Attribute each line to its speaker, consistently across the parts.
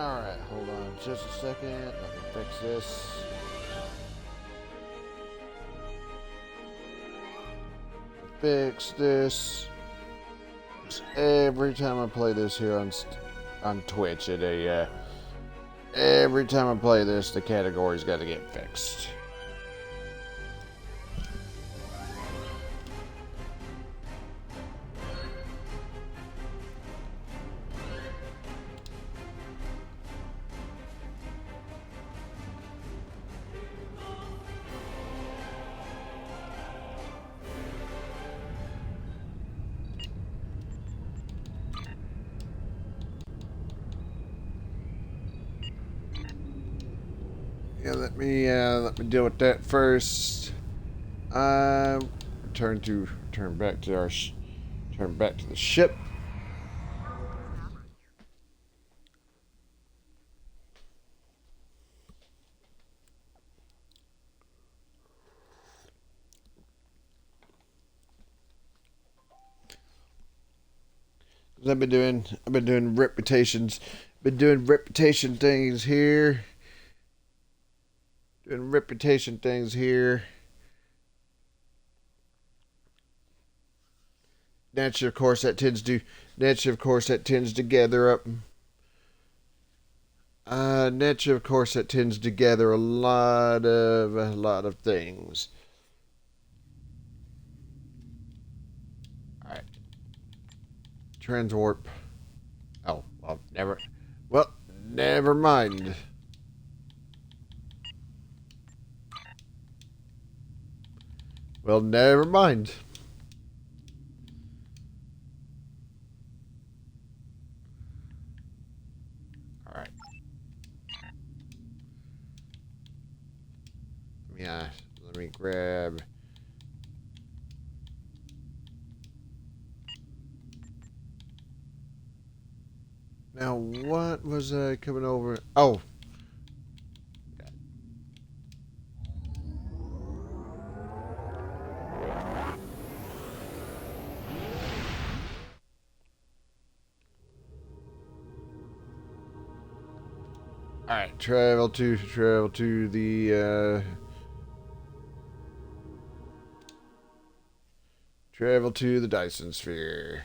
Speaker 1: Alright, hold on just a second. Let me fix this. Fix this. Every time I play this here on Twitch, every time I play this, the category's got to get fixed. Yeah, let me deal with that first. Turn back to the ship. I've been doing reputations, been doing reputation things here. Doing reputation things here. Naturally, of course, that tends to gather up. Naturally, of course, that tends to gather a lot of things. All right. Transwarp. Oh, never mind. Well, never mind. All right. Let me grab. Now, what was I coming over? Oh. All right, travel to the Dyson sphere.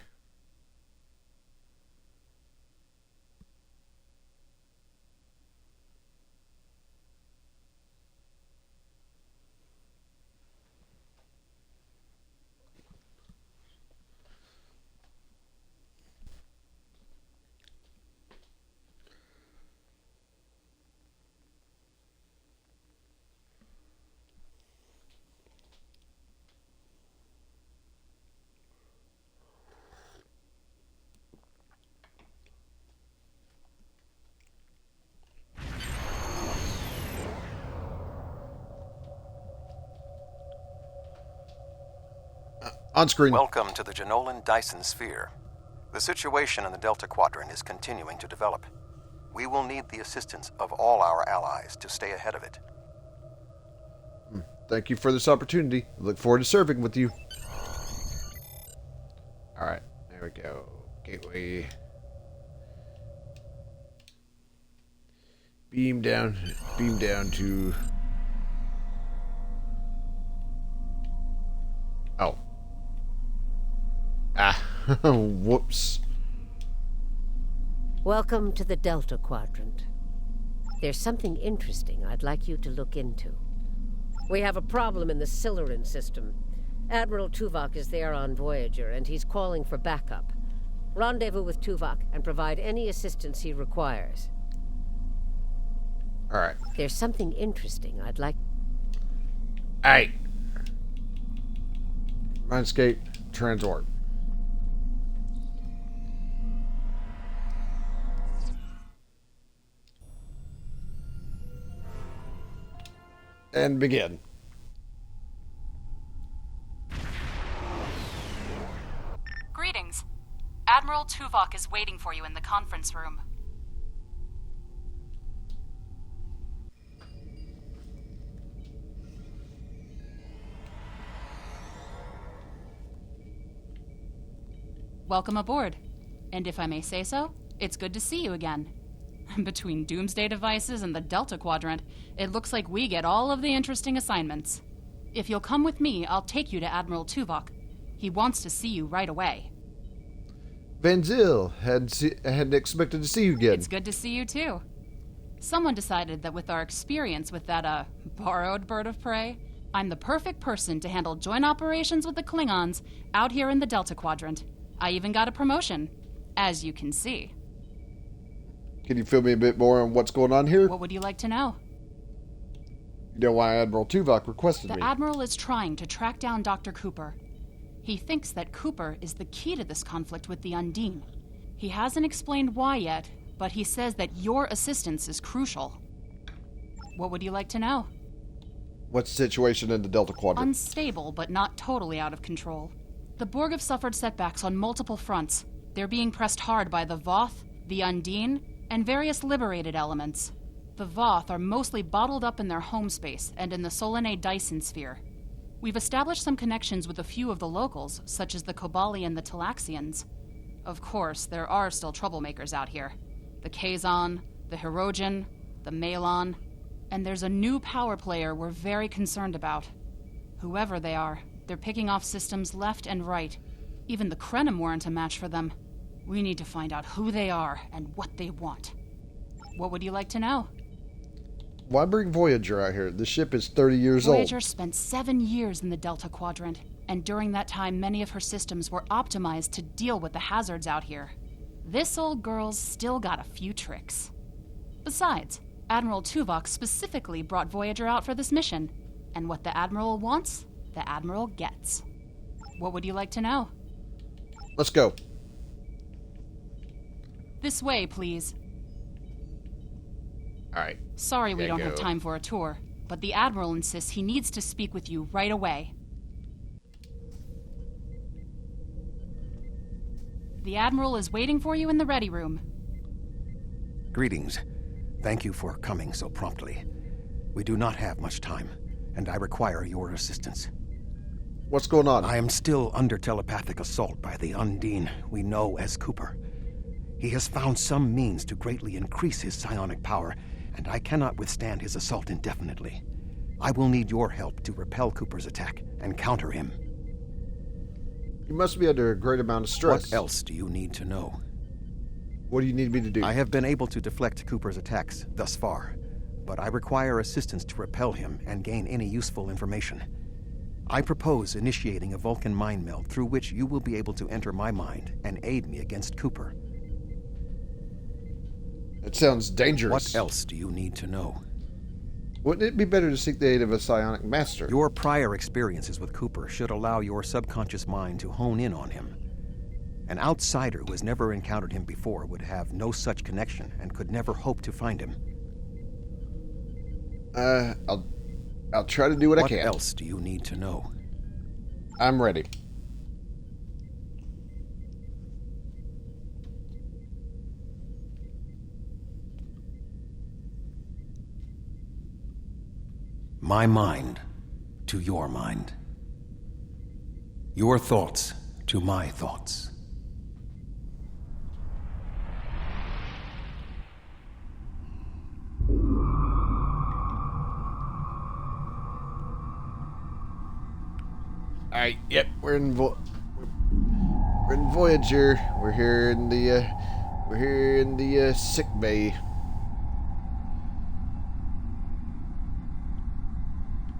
Speaker 1: On screen.
Speaker 2: Welcome to the Janolan Dyson Sphere. The situation in the Delta Quadrant is continuing to develop. We will need the assistance of all our allies to stay ahead of it.
Speaker 1: Thank you for this opportunity. I look forward to serving with you. Alright, there we go. Gateway. Beam down to... Oh. Ah, whoops.
Speaker 3: Welcome to the Delta Quadrant. There's something interesting I'd like you to look into. We have a problem in the Siluran system. Admiral Tuvok is there on Voyager, and he's calling for backup. Rendezvous with Tuvok and provide any assistance he requires.
Speaker 1: Alright.
Speaker 3: There's something interesting I'd like...
Speaker 1: Hey! Mindscape, transport. And begin.
Speaker 4: Greetings. Admiral Tuvok is waiting for you in the conference room. Welcome aboard. And if I may say so, it's good to see you again. Between doomsday devices and the Delta Quadrant, it looks like we get all of the interesting assignments. If you'll come with me, I'll take you to Admiral Tuvok. He wants to see you right away.
Speaker 1: Van Zyl, hadn't expected to see you again.
Speaker 4: It's good to see you too. Someone decided that with our experience with that, borrowed bird of prey, I'm the perfect person to handle joint operations with the Klingons out here in the Delta Quadrant. I even got a promotion, as you can see.
Speaker 1: Can you fill me a bit more on what's going on here?
Speaker 4: What would you like to know?
Speaker 1: You know why Admiral Tuvok requested
Speaker 4: The
Speaker 1: me?
Speaker 4: Admiral is trying to track down Dr. Cooper. He thinks that Cooper is the key to this conflict with the Undine. He hasn't explained why yet, but he says that your assistance is crucial. What would you like to know?
Speaker 1: What's the situation in the Delta Quadrant?
Speaker 4: Unstable, but not totally out of control. The Borg have suffered setbacks on multiple fronts. They're being pressed hard by the Voth, the Undine, and various liberated elements. The Voth are mostly bottled up in their home space and in the Solanae Dyson sphere. We've established some connections with a few of the locals, such as the Kobali and the Talaxians. Of course, there are still troublemakers out here. The Kazon, the Hirogen, the Malon, and there's a new power player we're very concerned about. Whoever they are, they're picking off systems left and right. Even the Krenim weren't a match for them. We need to find out who they are and what they want. What would you like to know?
Speaker 1: Why bring Voyager out here? The ship is 30 years old.
Speaker 4: Voyager spent 7 years in the Delta Quadrant, and during that time many of her systems were optimized to deal with the hazards out here. This old girl's still got a few tricks. Besides, Admiral Tuvok specifically brought Voyager out for this mission, and what the Admiral wants, the Admiral gets. What would you like to know?
Speaker 1: Let's go.
Speaker 4: This way, please.
Speaker 1: Alright.
Speaker 4: Sorry we
Speaker 1: Gotta
Speaker 4: don't have
Speaker 1: go.
Speaker 4: time for a tour, but the Admiral insists he needs to speak with you right away. The Admiral is waiting for you in the ready room.
Speaker 2: Greetings. Thank you for coming so promptly. We do not have much time, and I require your assistance.
Speaker 1: What's going on?
Speaker 2: I am still under telepathic assault by the Undine we know as Cooper. He has found some means to greatly increase his psionic power, and I cannot withstand his assault indefinitely. I will need your help to repel Cooper's attack and counter him.
Speaker 1: You must be under a great amount of stress.
Speaker 2: What else do you need to know?
Speaker 1: What do you need me to do?
Speaker 2: I have been able to deflect Cooper's attacks thus far, but I require assistance to repel him and gain any useful information. I propose initiating a Vulcan mind meld through which you will be able to enter my mind and aid me against Cooper.
Speaker 1: It sounds dangerous.
Speaker 2: What else do you need to know?
Speaker 1: Wouldn't it be better to seek the aid of a psionic master?
Speaker 2: Your prior experiences with Cooper should allow your subconscious mind to hone in on him. An outsider who has never encountered him before would have no such connection and could never hope to find him.
Speaker 1: I'll try to do what I can.
Speaker 2: What else do you need to know?
Speaker 1: I'm ready.
Speaker 2: My mind to your mind. Your thoughts to my thoughts.
Speaker 1: Alright, yep, we're in Voyager. We're here in the sick bay.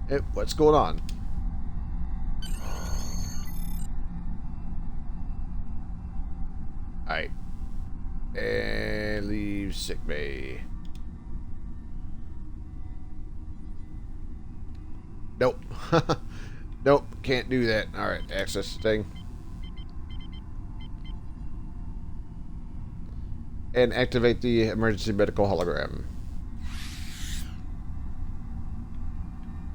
Speaker 1: Hey, what's going on? Alright. And leave sick bay. Nope. Nope, can't do that. Alright, access the thing. And activate the emergency medical hologram.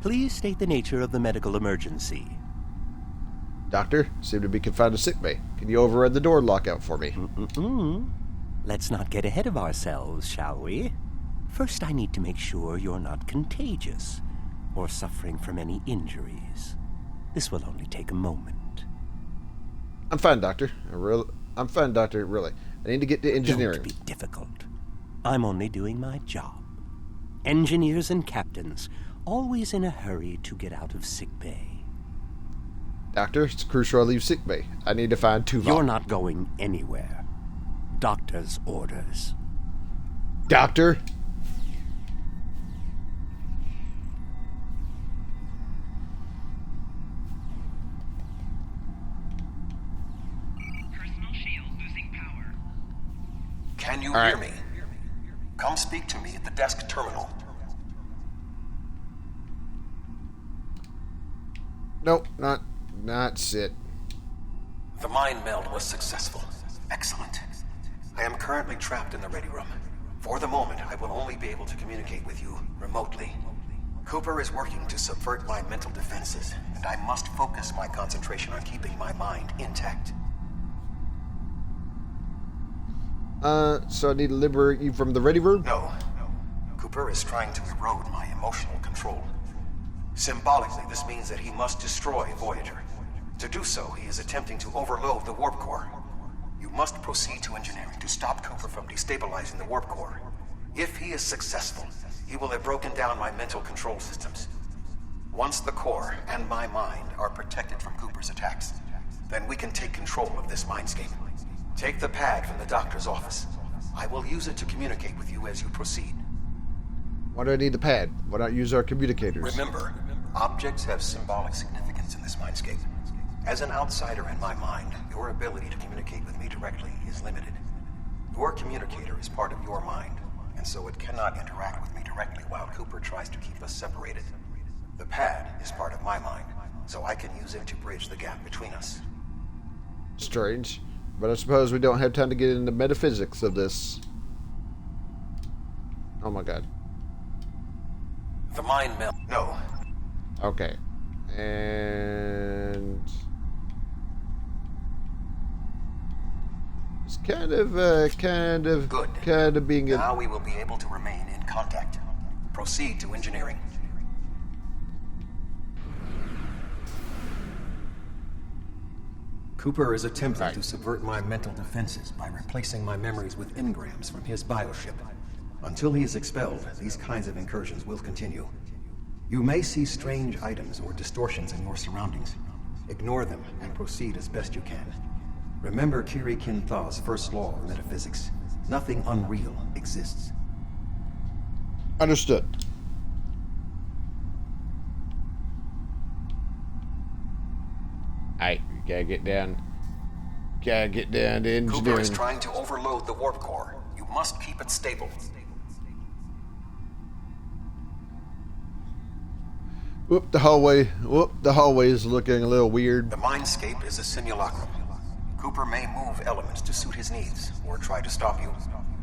Speaker 5: Please state the nature of the medical emergency.
Speaker 1: Doctor, seem to be confined to sickbay. Can you override the door lockout for me?
Speaker 5: Let's not get ahead of ourselves, shall we? First, I need to make sure you're not contagious or suffering from any injuries. This will only take a moment.
Speaker 1: I'm fine, Doctor. I'm fine, Doctor, really. I need to get to engineering.
Speaker 5: Don't be difficult. I'm only doing my job. Engineers and captains, always in a hurry to get out of sickbay.
Speaker 1: Doctor, it's crucial I leave sickbay. I need to find Tuvok.
Speaker 5: You're not going anywhere. Doctor's orders.
Speaker 1: Doctor?
Speaker 2: Personal shield losing power. Can you
Speaker 1: All
Speaker 2: hear
Speaker 1: right.
Speaker 2: me? Come speak to me at the desk terminal.
Speaker 1: Nope, not sit.
Speaker 2: The mind meld was successful. Excellent. I am currently trapped in the ready room. For the moment, I will only be able to communicate with you remotely. Cooper is working to subvert my mental defenses, and I must focus my concentration on keeping my mind intact.
Speaker 1: So I need to liberate you from the ready room?
Speaker 2: No. Cooper is trying to erode my emotional control. Symbolically, this means that he must destroy Voyager. To do so, he is attempting to overload the warp core. You must proceed to engineering to stop Cooper from destabilizing the warp core. If he is successful, he will have broken down my mental control systems. Once the core and my mind are protected from Cooper's attacks, then we can take control of this mindscape. Take the pad from the doctor's office. I will use it to communicate with you as you proceed.
Speaker 1: Why do I need the pad? Why not use our communicators?
Speaker 2: Remember, objects have symbolic significance in this mindscape. As an outsider in my mind, your ability to communicate with me directly is limited. Your communicator is part of your mind, and so it cannot interact with me directly while Cooper tries to keep us separated. The pad is part of my mind, so I can use it to bridge the gap between us.
Speaker 1: Strange. But I suppose we don't have time to get into metaphysics of this. Oh my god.
Speaker 2: The mind meld. No.
Speaker 1: Okay. And it's kind of being
Speaker 2: Now we will be able to remain in contact. Proceed to engineering. Cooper is attempting to subvert my mental defenses by replacing my memories with engrams from his bioship. Until he is expelled, these kinds of incursions will continue. You may see strange items or distortions in your surroundings. Ignore them and proceed as best you can. Remember Kiri Kinthaw's first law of metaphysics. Nothing unreal exists.
Speaker 1: Understood. Alright, we gotta get down. Gotta get down to
Speaker 2: Cooper
Speaker 1: engineering.
Speaker 2: is trying to overload the warp core. You must keep it stable.
Speaker 1: Whoop, the hallway. Whoop, the hallway is looking a little weird.
Speaker 2: The Mindscape is a simulacrum. Cooper may move elements to suit his needs, or try to stop you.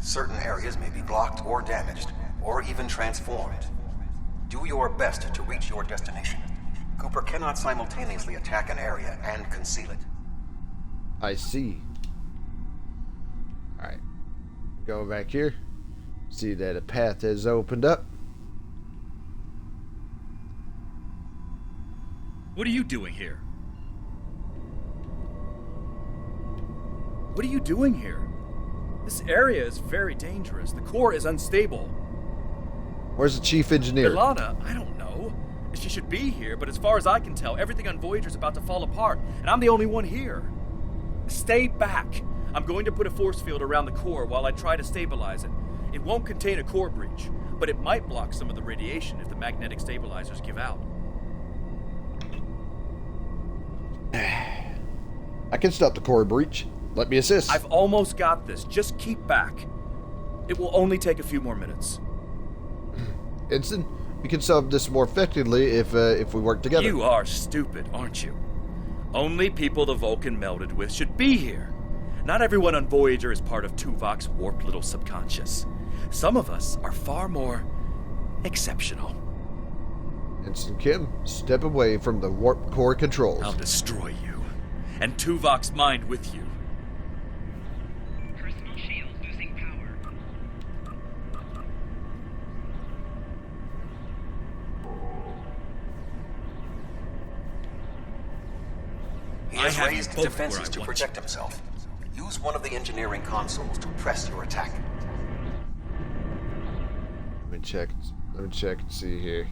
Speaker 2: Certain areas may be blocked or damaged, or even transformed. Do your best to reach your destination. Cooper cannot simultaneously attack an area and conceal it.
Speaker 1: I see. Alright. Go back here. See that a path has opened up.
Speaker 6: What are you doing here? What are you doing here? This area is very dangerous. The core is unstable.
Speaker 1: Where's the chief engineer?
Speaker 6: Ilana, I don't know. She should be here, but as far as I can tell, everything on Voyager's about to fall apart, and I'm the only one here. Stay back. I'm going to put a force field around the core while I try to stabilize it. It won't contain a core breach, but it might block some of the radiation if the magnetic stabilizers give out.
Speaker 1: I can stop the core breach. Let me assist.
Speaker 6: I've almost got this. Just keep back. It will only take a few more minutes.
Speaker 1: Ensign, we can solve this more effectively if we work together.
Speaker 6: You are stupid, aren't you? Only people the Vulcan melded with should be here. Not everyone on Voyager is part of Tuvok's warped little subconscious. Some of us are far more exceptional.
Speaker 1: Ensign Kim, step away from the warp core controls.
Speaker 6: I'll destroy you, and Tuvok's mind with you.
Speaker 7: Personal shield losing power.
Speaker 2: He has
Speaker 6: I have
Speaker 2: raised
Speaker 6: both
Speaker 2: defenses
Speaker 6: where I
Speaker 2: to
Speaker 6: want
Speaker 2: protect himself. Use one of the engineering consoles to press your attack.
Speaker 1: me check. Let me check and see here.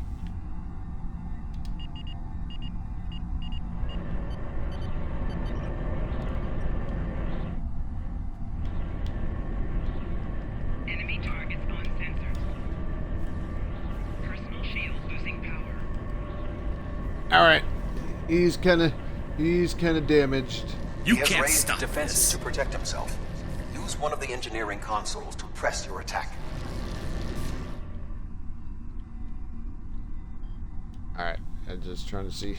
Speaker 7: Enemy targets on sensors. Personal shield losing power.
Speaker 1: All right, he's kind of damaged.
Speaker 6: You
Speaker 8: He has
Speaker 6: can't
Speaker 8: raised
Speaker 6: stop
Speaker 8: defenses
Speaker 6: this.
Speaker 8: to protect himself. Use one of the engineering consoles to press your attack.
Speaker 1: All right, I'm just trying to see.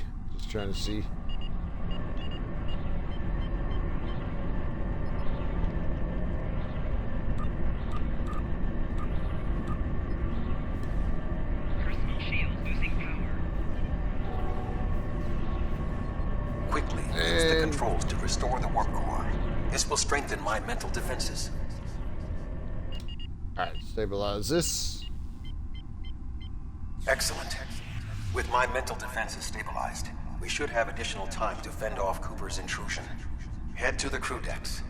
Speaker 7: Personal shield losing power.
Speaker 8: Quickly use the
Speaker 1: And-
Speaker 8: controls to restore the warp core. This will strengthen my mental defenses.
Speaker 1: All right, stabilize this.
Speaker 8: Excellent. With my mental defenses stabilized, we should have additional time to fend off Cooper's intrusion. Head to the crew decks.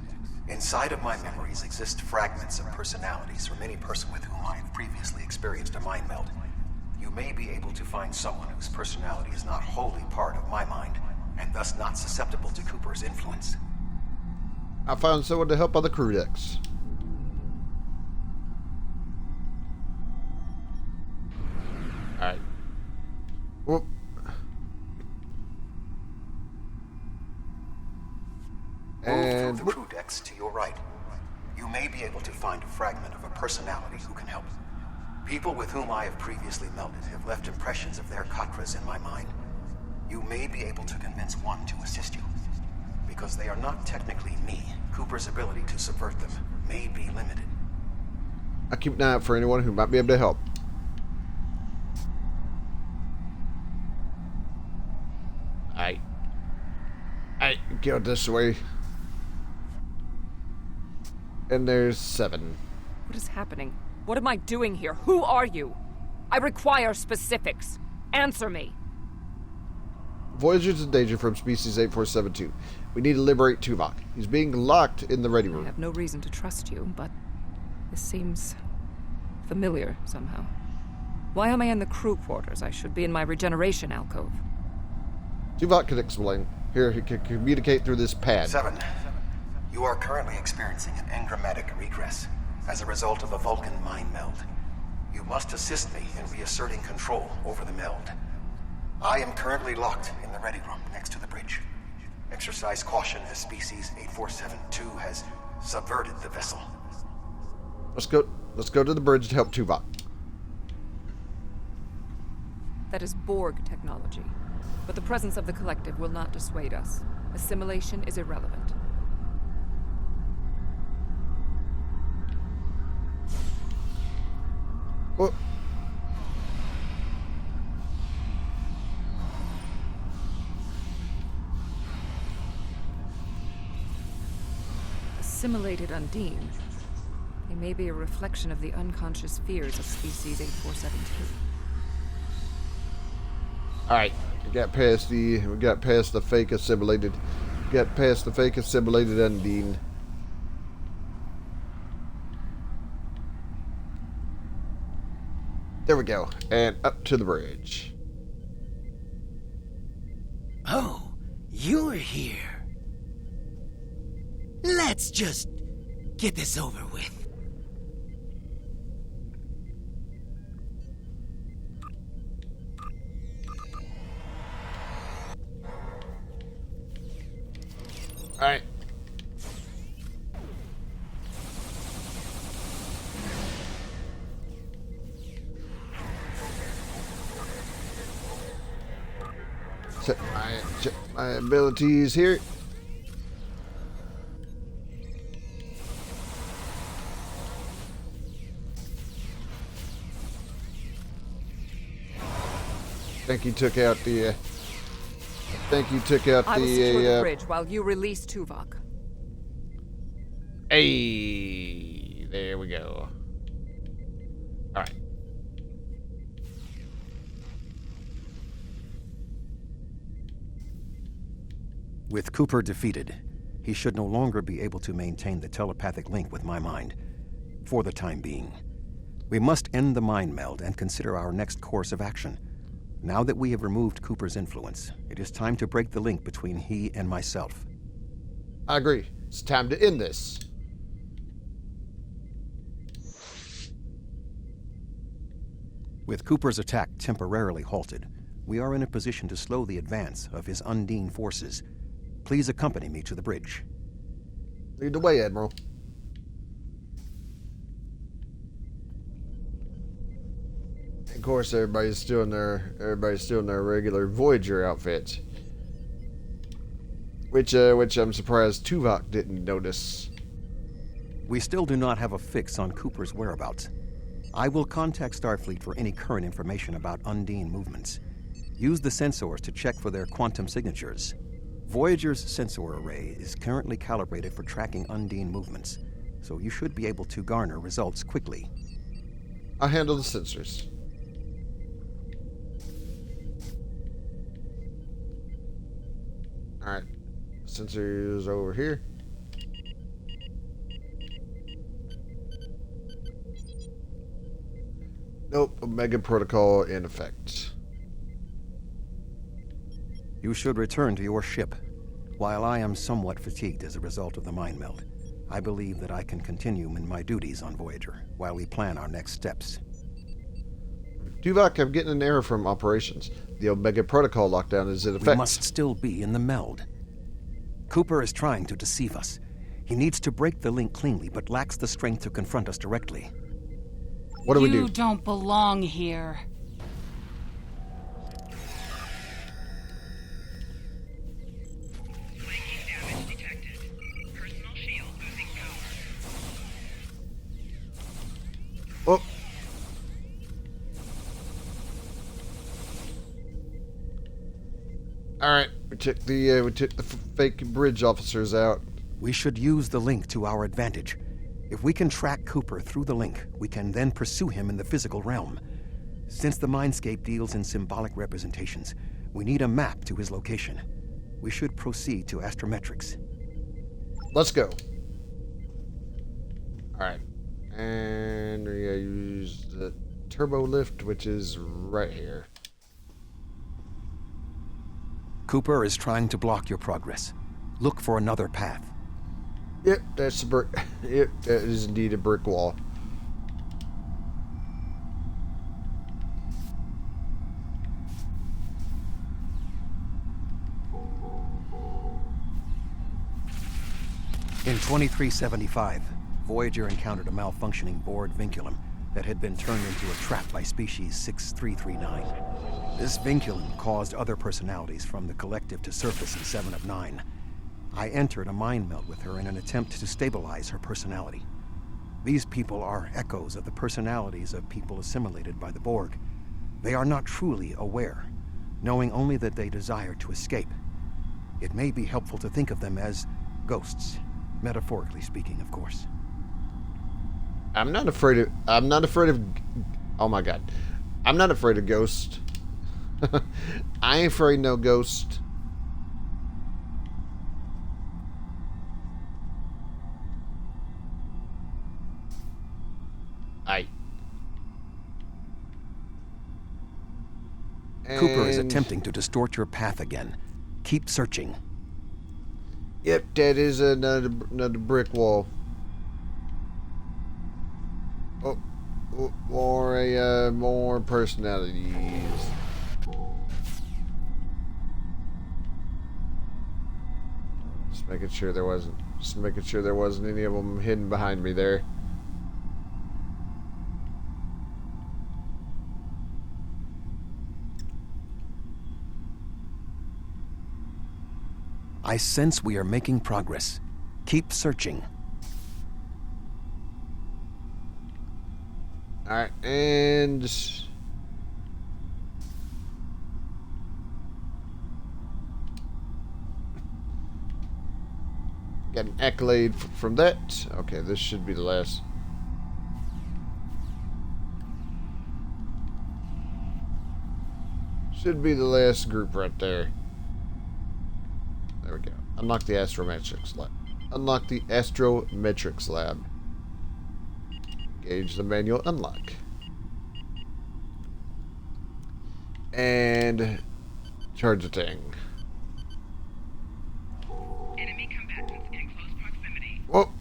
Speaker 8: Inside of my memories exist fragments of personalities from any person with whom I have previously experienced a mind meld. You may be able to find someone whose personality is not wholly part of my mind, and thus not susceptible to Cooper's influence.
Speaker 1: I found someone to help on the crew decks. All right. Whoop.
Speaker 8: Move
Speaker 1: And
Speaker 8: through the crew decks to your right. You may be able to find a fragment of a personality who can help. People with whom I have previously melded have left impressions of their Katras in my mind. You may be able to convince one to assist you. Because they are not technically me, Cooper's ability to subvert them may be limited.
Speaker 1: I keep an eye out for anyone who might be able to help. I go this way. And there's 7.
Speaker 9: What is happening? What am I doing here? Who are you? I require specifics. Answer me.
Speaker 1: Voyager's in danger from species 8472. We need to liberate Tuvok. He's being locked in the ready
Speaker 9: I
Speaker 1: room.
Speaker 9: have no reason to trust you, but this seems familiar somehow. Why am I in the crew quarters? I should be in my regeneration alcove.
Speaker 1: Tuvok can explain. Here, he can communicate through this pad.
Speaker 8: 7. You are currently experiencing an engrammatic regress as a result of a Vulcan mind meld. You must assist me in reasserting control over the meld. I am currently locked in the ready room next to the bridge. Exercise caution as species 8472 has subverted the vessel.
Speaker 1: Let's go to the bridge to help Tuvok.
Speaker 9: That is Borg technology. But the presence of the collective will not dissuade us. Assimilation is irrelevant.
Speaker 1: Well,
Speaker 9: Assimilated Undine. They may be a reflection of the unconscious fears of species 8472.
Speaker 1: all right. We got past the fake assimilated. Undine. There we go. And up to the bridge.
Speaker 10: Oh, you're here. Let's just get this over with.
Speaker 1: All right. Check my abilities here. I think he took out the.
Speaker 9: I will secure the bridge while you release Tuvok.
Speaker 1: Hey, there we go. All right.
Speaker 2: With Cooper defeated, he should no longer be able to maintain the telepathic link with my mind, for the time being. We must end the mind meld and consider our next course of action. Now that we have removed Cooper's influence, it is time to break the link between he and myself.
Speaker 1: I agree. It's time to end this.
Speaker 2: With Cooper's attack temporarily halted, we are in a position to slow the advance of his Undine forces. Please accompany me to the bridge.
Speaker 1: Lead the way, Admiral. Of course, everybody's still in their regular Voyager outfits, which I'm surprised Tuvok didn't notice.
Speaker 2: We still do not have a fix on Cooper's whereabouts. I will contact Starfleet for any current information about Undine movements. Use the sensors to check for their quantum signatures. Voyager's sensor array is currently calibrated for tracking Undine movements, so you should be able to garner results quickly.
Speaker 1: I'll handle the sensors. Alright, sensors over here. Nope, Omega Protocol in effect.
Speaker 2: You should return to your ship. While I am somewhat fatigued as a result of the mind meld, I believe that I can continue in my duties on Voyager while we plan our next steps.
Speaker 1: Tuvok, I'm getting an error from operations. The Omega Protocol lockdown is in effect.
Speaker 2: We must still be in the meld. Cooper is trying to deceive us. He needs to break the link cleanly, but lacks the strength to confront us directly.
Speaker 1: What do we do?
Speaker 4: You don't belong here.
Speaker 7: Flanking damage detected. Personal shield losing power.
Speaker 1: Oh. Alright, we took the fake bridge officers out.
Speaker 2: We should use the link to our advantage. If we can track Cooper through the link, we can then pursue him in the physical realm. Since the Mindscape deals in symbolic representations, we need a map to his location. We should proceed to astrometrics.
Speaker 1: Let's go. Alright. And we gotta use the turbo lift, which is right here.
Speaker 2: Cooper is trying to block your progress. Look for another path.
Speaker 1: Yep, that's the brick. Yep, that is indeed a brick wall.
Speaker 2: In 2375, Voyager encountered a malfunctioning board vinculum that had been turned into a trap by species 6339. This vinculum caused other personalities from the collective to surface in 7 of 9. I entered a mind meld with her in an attempt to stabilize her personality. These people are echoes of the personalities of people assimilated by the Borg. They are not truly aware, knowing only that they desire to escape. It may be helpful to think of them as ghosts, metaphorically speaking, of course.
Speaker 1: I'm not afraid of oh my god. I'm not afraid of ghosts. I ain't afraid no ghost.
Speaker 2: Cooper is attempting to distort your path again. Keep searching.
Speaker 1: Yep, that is another brick wall. Oh, more personalities. Just making sure there wasn't any of them hidden behind me there.
Speaker 2: I sense we are making progress. Keep searching.
Speaker 1: Alright, and got an accolade from that. Okay, this should be the last. Should be the last group right there. There we go. Unlock the astrometrics lab. Unlock the astrometrics lab. Engage the manual unlock. And charge the thing.
Speaker 7: Enemy combatants in close proximity.
Speaker 1: Whoa.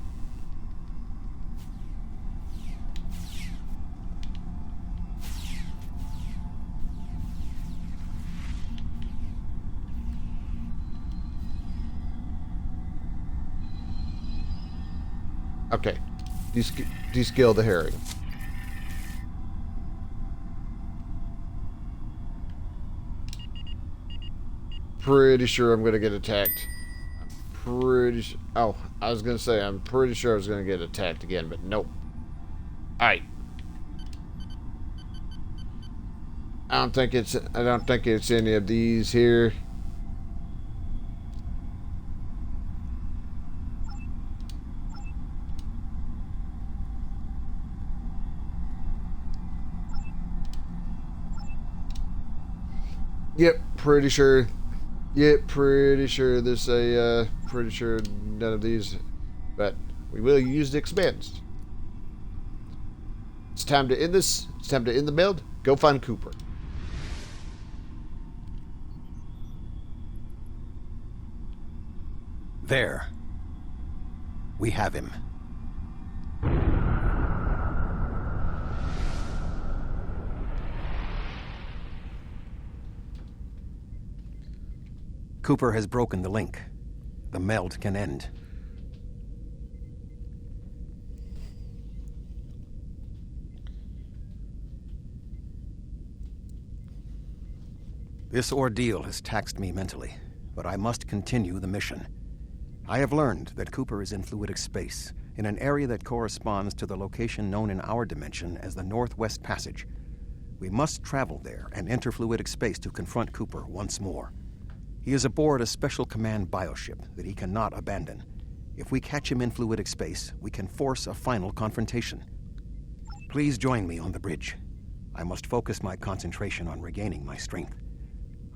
Speaker 1: Okay. Descale the herring. Pretty sure I'm gonna get attacked. Oh, I was gonna say I'm pretty sure I was gonna get attacked again, but nope. Alright. I don't think it's any of these here. Yep, pretty sure. Yep, pretty sure there's a, pretty sure none of these, but we will use the expense. It's time to end this. It's time to end the build. Go find Cooper.
Speaker 2: There. We have him. Cooper has broken the link. The meld can end. This ordeal has taxed me mentally, but I must continue the mission. I have learned that Cooper is in fluidic space, in an area that corresponds to the location known in our dimension as the Northwest Passage. We must travel there and enter fluidic space to confront Cooper once more. He is aboard a special command bioship that he cannot abandon. If we catch him in fluidic space, we can force a final confrontation. Please join me on the bridge. I must focus my concentration on regaining my strength.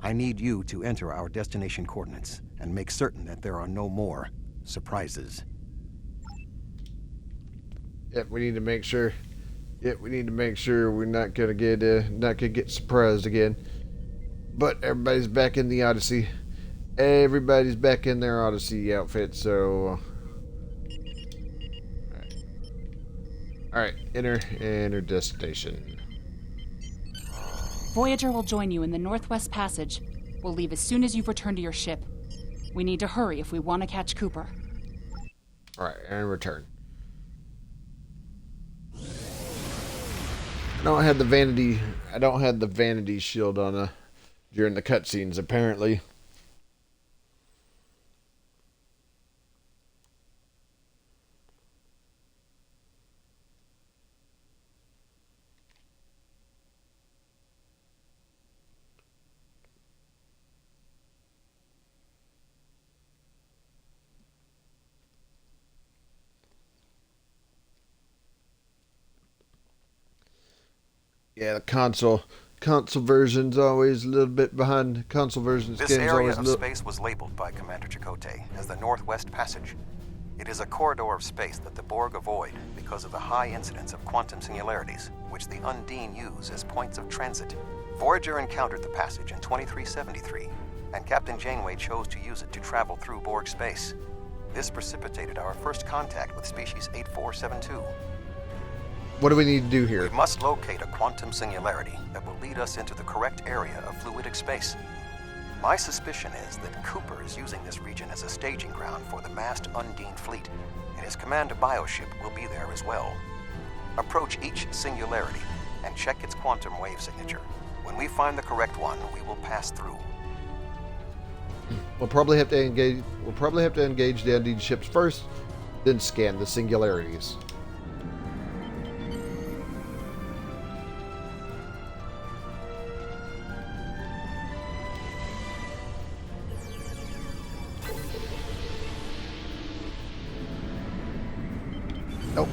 Speaker 2: I need you to enter our destination coordinates and make certain that there are no more surprises.
Speaker 1: Yep, we need to make sure. Yep, we need to make sure we're not gonna get surprised again. But everybody's back in the Odyssey. Everybody's back in their Odyssey outfit, so... Alright, enter destination.
Speaker 4: Voyager will join you in the Northwest Passage. We'll leave as soon as you've returned to your ship. We need to hurry if we want to catch Cooper.
Speaker 1: Alright, and return. I don't have the vanity shield on during the cutscenes, apparently. Yeah, the console version's always a little bit behind. Console version's
Speaker 8: This area of space was labeled by Commander Chakotay as the Northwest Passage. It is a corridor of space that the Borg avoid because of the high incidence of quantum singularities, which the Undine use as points of transit. Voyager encountered the passage in 2373, and Captain Janeway chose to use it to travel through Borg space. This precipitated our first contact with species 8472.
Speaker 1: What do we need to do here?
Speaker 8: We must locate a quantum singularity that will lead us into the correct area of fluidic space. My suspicion is that Cooper is using this region as a staging ground for the massed Undine fleet, and his command bioship will be there as well. Approach each singularity and check its quantum wave signature. When we find the correct one, we will pass through.
Speaker 1: We'll probably have to engage the Undine ships first, then scan the singularities. Nope.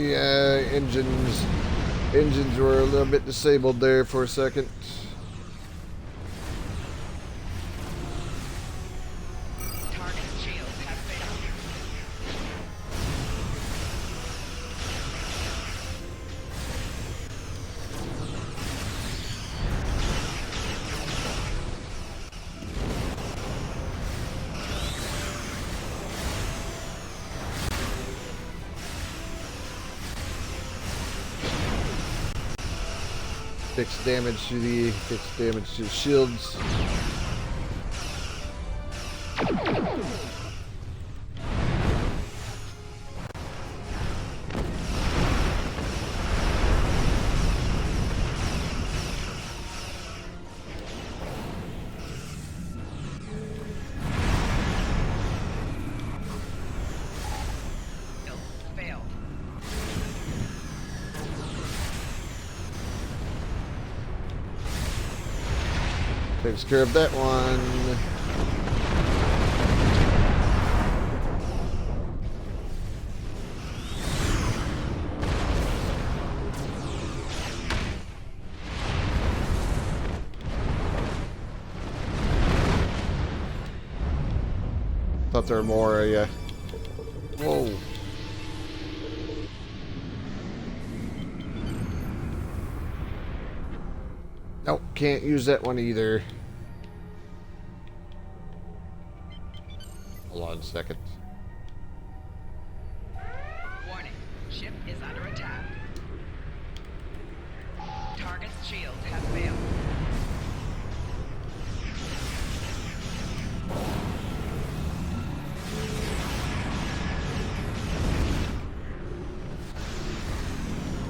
Speaker 1: the engines were a little bit disabled there for a second.
Speaker 7: Target shields have failed.
Speaker 1: Fix damage to the shields.
Speaker 7: Failed.
Speaker 1: Takes care of that one. Thought there were more, yeah. Whoa. Nope, can't use that one either. Hold on a second.
Speaker 7: Warning. Ship is under attack. Target's shields have failed.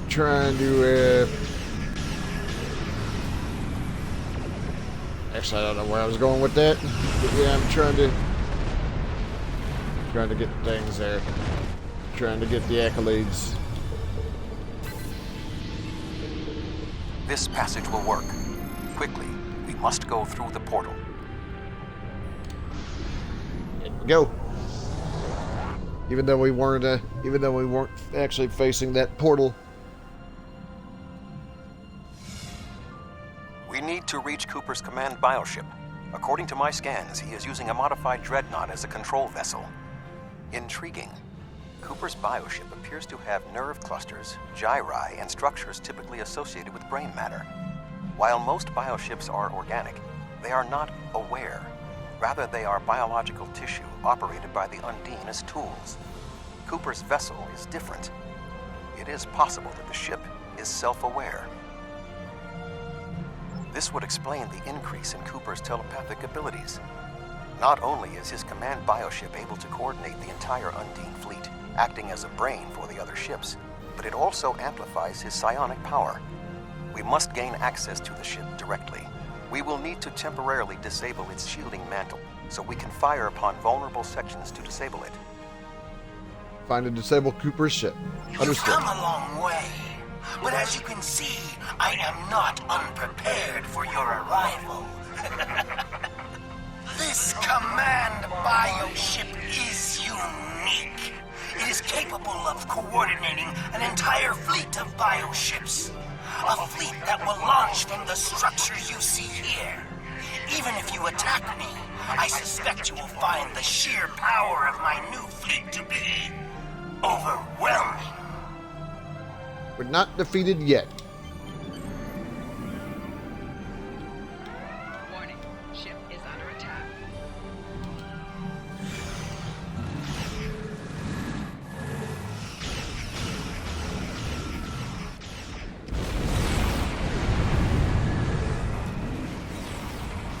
Speaker 1: Trying to, actually, I don't know where I was going with that. But yeah, I'm trying to get things there. Trying to get the accolades.
Speaker 8: This passage will work. Quickly, we must go through the portal.
Speaker 1: There we go. Even though we weren't actually facing that portal.
Speaker 8: We need to reach Cooper's command bioship. According to my scans, he is using a modified dreadnought as a control vessel. Intriguing. Cooper's bioship appears to have nerve clusters, gyri, and structures typically associated with brain matter. While most bioships are organic, they are not aware. Rather, they are biological tissue operated by the Undine as tools. Cooper's vessel is different. It is possible that the ship is self-aware. This would explain the increase in Cooper's telepathic abilities. Not only is his command bioship able to coordinate the entire Undine fleet, acting as a brain for the other ships, but it also amplifies his psionic power. We must gain access to the ship directly. We will need to temporarily disable its shielding mantle, so we can fire upon vulnerable sections to disable it.
Speaker 1: Find and disable Cooper's ship.
Speaker 10: You've
Speaker 1: Understood.
Speaker 10: come a long way, but as you can see, I am not unprepared for your arrival. This command bioship is unique. It is capable of coordinating an entire fleet of bioships. A fleet that will launch from the structures you see here. Even if you attack me, I suspect you will find the sheer power of my new fleet to be overwhelming.
Speaker 1: We're not defeated yet.
Speaker 7: Warning. Ship is under attack.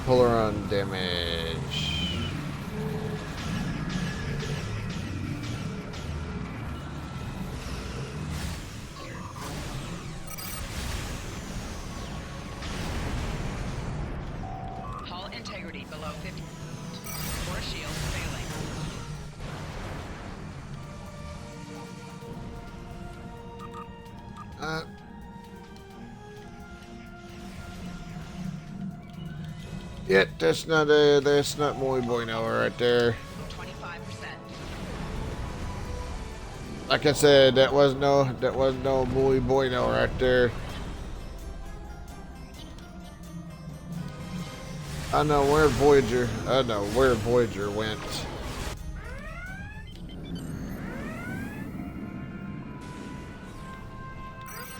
Speaker 1: Polaron damage.
Speaker 7: Hull integrity below 50. Core shields failing.
Speaker 1: Yeah, that's not muy bueno right there.
Speaker 7: 25%.
Speaker 1: Like I said, that was no muy bueno right there. I know where Voyager went.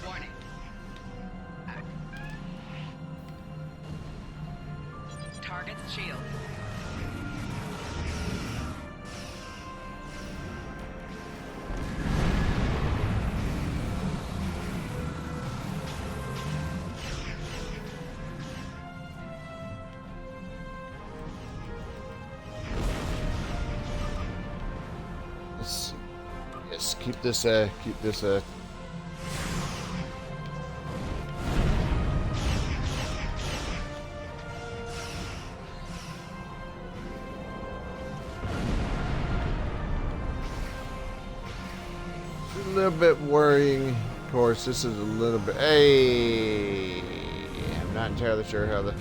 Speaker 7: Warning. Target's shield.
Speaker 1: Yes, keep this. A little bit worrying. Of course, this is a little bit. Hey, I'm not entirely sure how the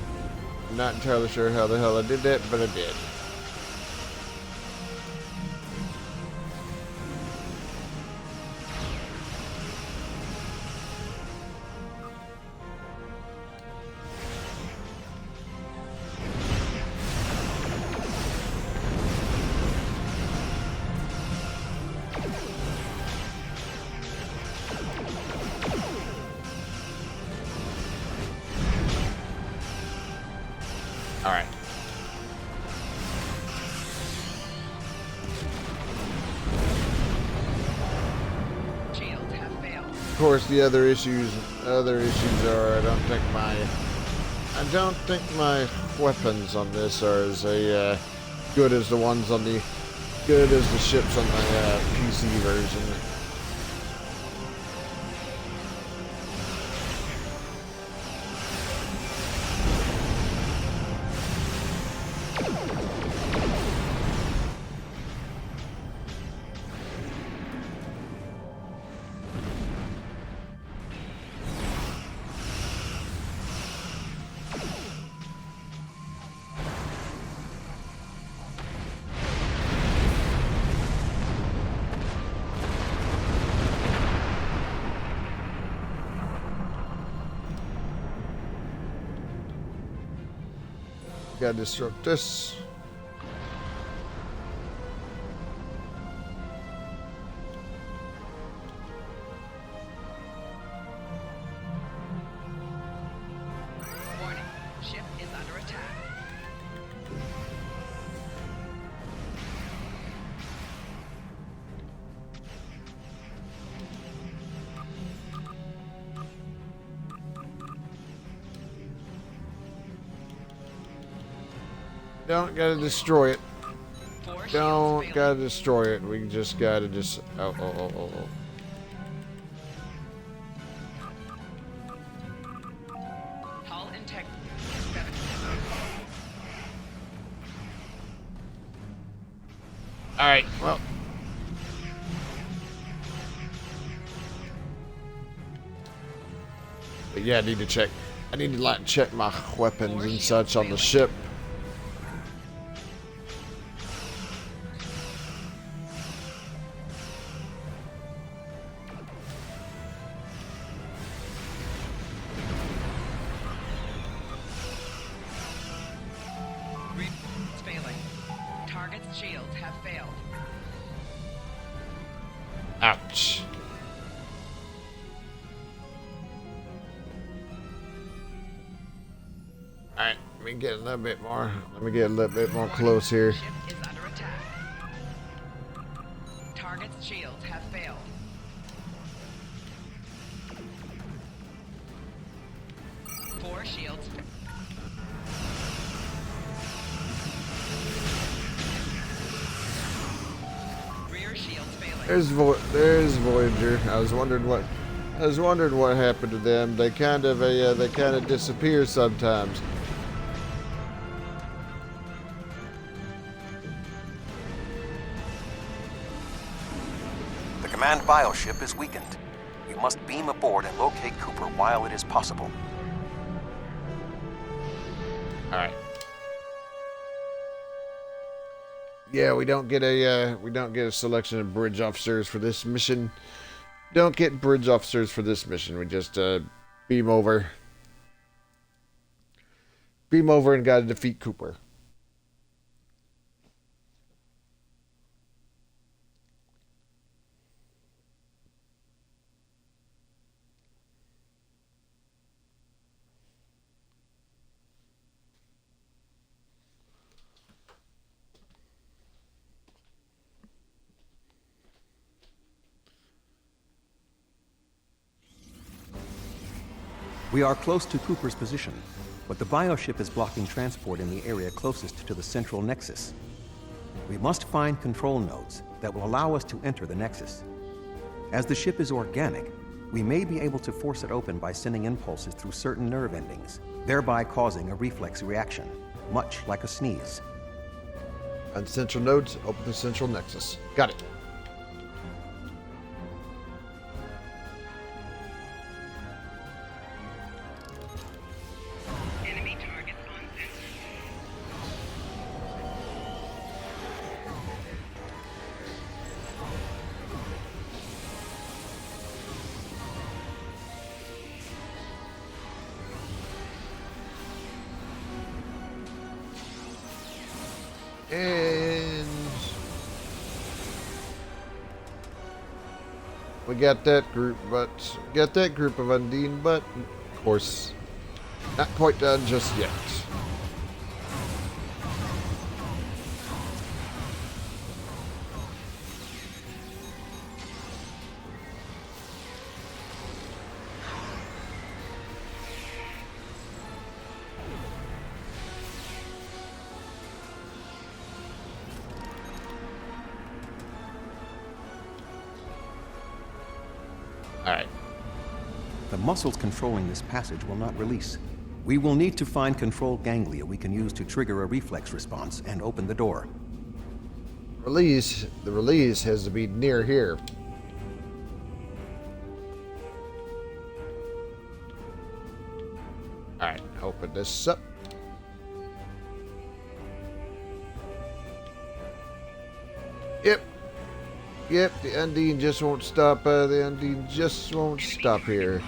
Speaker 1: hell I did that, but I did. All right.
Speaker 7: Shields have failed.
Speaker 1: Of course, the other issues are I don't think my weapons on this are as good as the ones on the ships on the PC version. Gotta disrupt this.
Speaker 7: Warning. Ship is under attack.
Speaker 1: Don't gotta destroy it.
Speaker 7: Four shields
Speaker 1: Don't
Speaker 7: failing.
Speaker 1: gotta destroy it. We just gotta oh.
Speaker 7: Hull integrity.
Speaker 1: All right. Well. But yeah, I need to check. I need to like check my weapons and such on the ship.
Speaker 7: It's failing. Target's shields have failed.
Speaker 1: Ouch. All right, let me get a little bit more. Let me get a little bit more close here.
Speaker 7: Ship is under attack. Target's shields have failed. Four shields. Rear shields failing.
Speaker 1: There's Voyager. I was wondering what happened to them. They kind of disappear sometimes.
Speaker 8: The command bioship is weakened. You must beam aboard and locate Cooper while it is possible.
Speaker 1: All right. Yeah, we don't get a selection of bridge officers for this mission. Don't get bridge officers for this mission. We just beam over. Beam over and gotta defeat Cooper.
Speaker 2: We are close to Cooper's position, but the bioship is blocking transport in the area closest to the central nexus. We must find control nodes that will allow us to enter the nexus. As the ship is organic, we may be able to force it open by sending impulses through certain nerve endings, thereby causing a reflex reaction, much like a sneeze.
Speaker 1: On central nodes, open the central nexus. Got it.
Speaker 7: Enemy targets on sensor.
Speaker 1: And we got that group, of Undine, but of course, not quite done just yet. Alright.
Speaker 2: The muscles controlling this passage will not release. We will need to find control ganglia we can use to trigger a reflex response and open the door.
Speaker 1: The release has to be near here. Alright, open this up. Yep, the Undine just won't stop. The Undine just won't stop here.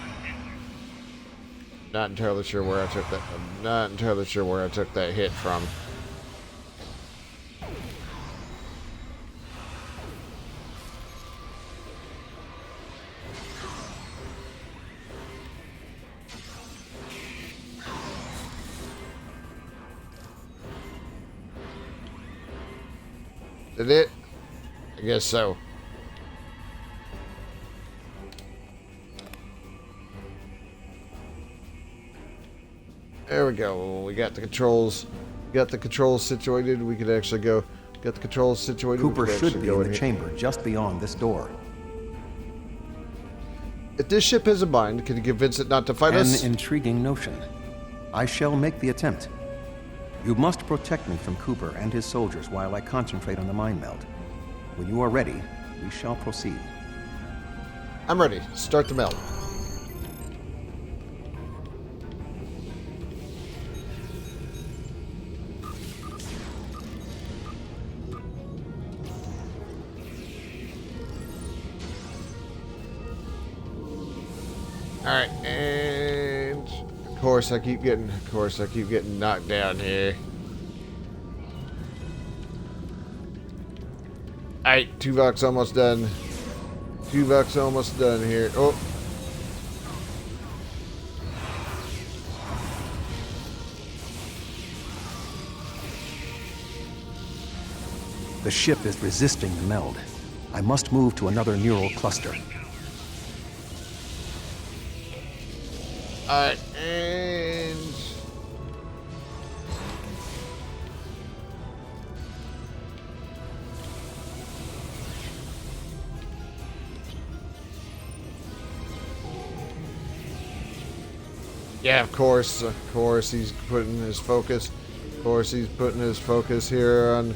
Speaker 1: Not entirely sure where I took that. I'm not entirely sure where I took that hit from. Did it? I guess so. There we go. We got the controls. Got the controls situated. We could actually go. Got the controls situated.
Speaker 2: Cooper should be in the chamber just beyond this door.
Speaker 1: If this ship has a mind, can you convince it not to fight us?
Speaker 2: An intriguing notion. I shall make the attempt. You must protect me from Cooper and his soldiers while I concentrate on the mind meld. When you are ready, we shall proceed.
Speaker 1: I'm ready. Start the meld. Alright, and of course I keep getting knocked down here. Alright, Tuvok's almost done. Tuvok's almost done here. Oh.
Speaker 2: The ship is resisting the meld. I must move to another neural cluster.
Speaker 1: Alright, and yeah, of course he's putting his focus. Of course he's putting his focus here on.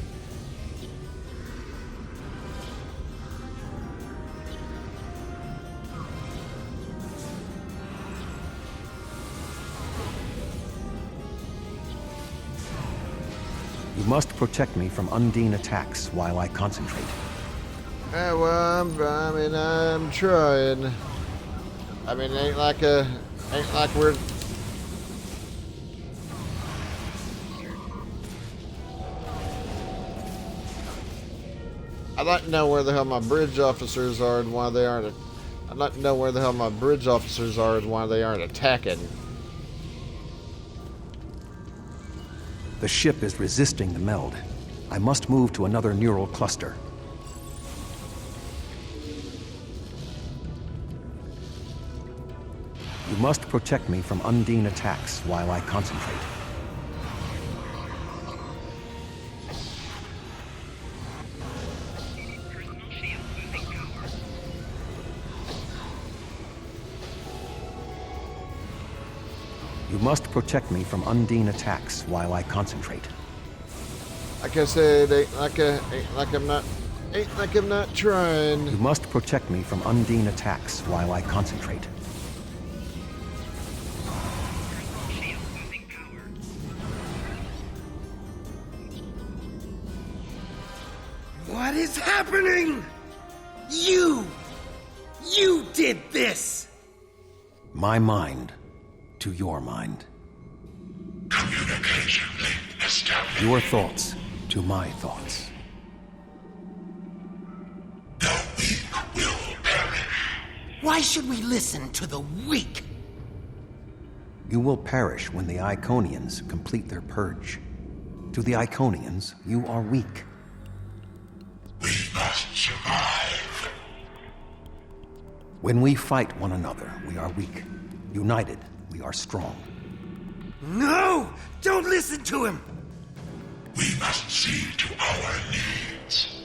Speaker 2: You You must protect me from Undine attacks while I concentrate.
Speaker 1: Well, I'm trying. I mean, it ain't like we're. I'd like to know where the hell my bridge officers are and why they aren't. I'd like to know where the hell my bridge officers are and why they aren't attacking.
Speaker 2: The ship is resisting the meld. I must move to another neural cluster. You must protect me from Undine attacks while I concentrate.
Speaker 7: Personal shield losing power.
Speaker 2: You must protect me from Undine attacks while I concentrate.
Speaker 1: Like I said, ain't like I'm not trying.
Speaker 2: You must protect me from Undine attacks while I concentrate.
Speaker 7: Personal shield losing power.
Speaker 10: What is happening? You did this!
Speaker 2: My mind to your mind.
Speaker 11: Communication link established.
Speaker 2: Your thoughts to my thoughts.
Speaker 11: The weak will perish.
Speaker 10: Why should we listen to the weak?
Speaker 2: You will perish when the Iconians complete their purge. To the Iconians, you are weak.
Speaker 11: We must survive.
Speaker 2: When we fight one another, we are weak. United, we are strong.
Speaker 10: No! Don't listen to him!
Speaker 11: We must see to our needs.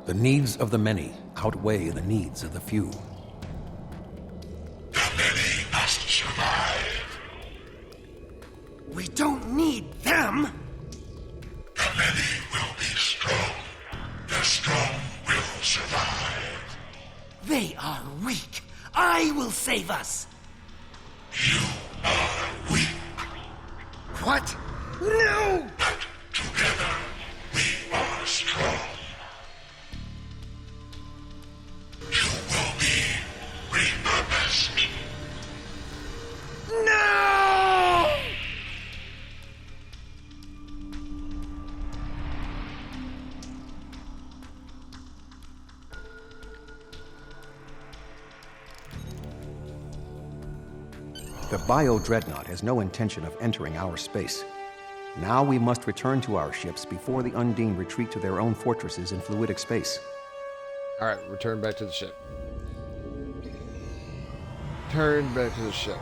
Speaker 2: The needs of the many outweigh the needs of the few.
Speaker 11: The many must survive.
Speaker 10: We don't need them!
Speaker 11: The many will be strong. The strong will survive.
Speaker 10: They are weak. I will save us!
Speaker 11: You are weak,
Speaker 10: What? No!
Speaker 11: but together we are strong. You will be repurposed.
Speaker 10: No!
Speaker 2: The Bio-Dreadnought has no intention of entering our space. Now we must return to our ships before the Undine retreat to their own fortresses in fluidic space.
Speaker 1: Alright, return back to the ship. Turn back to the ship.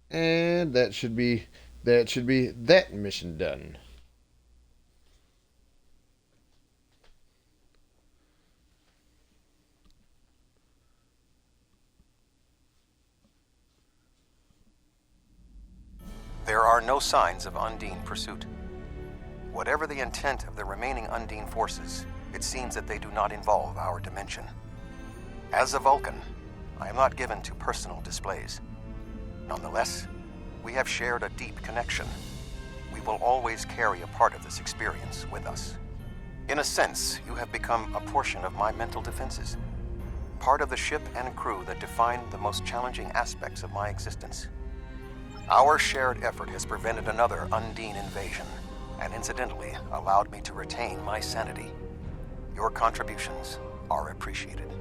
Speaker 1: And that should be that mission done.
Speaker 8: There are no signs of Undine pursuit. Whatever the intent of the remaining Undine forces, it seems that they do not involve our dimension. As a Vulcan, I am not given to personal displays. Nonetheless, we have shared a deep connection. We will always carry a part of this experience with us. In a sense, you have become a portion of my mental defenses. Part of the ship and crew that define the most challenging aspects of my existence. Our shared effort has prevented another Undine invasion, and incidentally allowed me to retain my sanity. Your contributions are appreciated.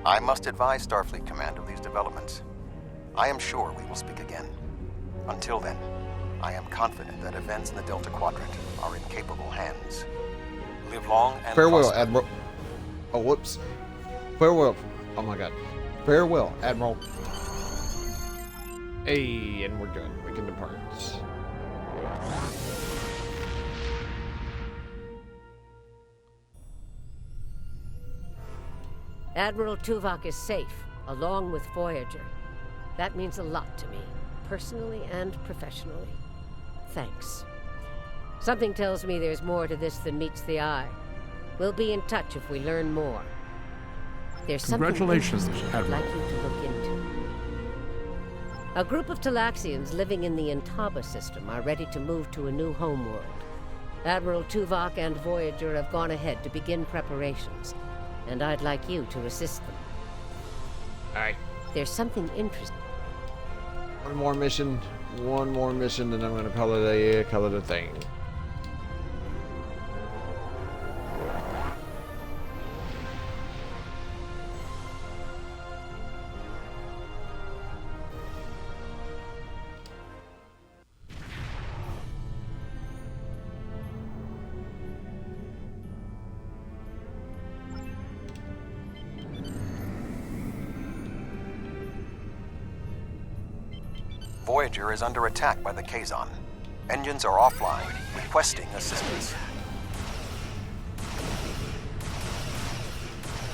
Speaker 8: I must advise Starfleet Command of these developments. I am sure we will speak again. Until then, I am confident that events in the Delta Quadrant are in capable hands. Live long and
Speaker 1: Farewell,
Speaker 8: prosper.
Speaker 1: Admiral. Oh, whoops. Farewell. Oh my god. Farewell, Admiral. Hey, and we're good. We can depart.
Speaker 3: Admiral Tuvok is safe, along with Voyager. That means a lot to me. personally and professionally. Thanks. Something tells me there's more to this than meets the eye. We'll be in touch if we learn more. There's something
Speaker 12: Congratulations,
Speaker 3: interesting I'd
Speaker 12: Admiral.
Speaker 3: like you to look into. A group of Talaxians living in the Intaba system are ready to move to a new homeworld. Admiral Tuvok and Voyager have gone ahead to begin preparations, and I'd like you to assist them.
Speaker 1: Alright.
Speaker 3: There's something interesting.
Speaker 1: One more mission, and I'm gonna call it a thing.
Speaker 8: Voyager is under attack by the Kazon. Engines are offline, requesting assistance.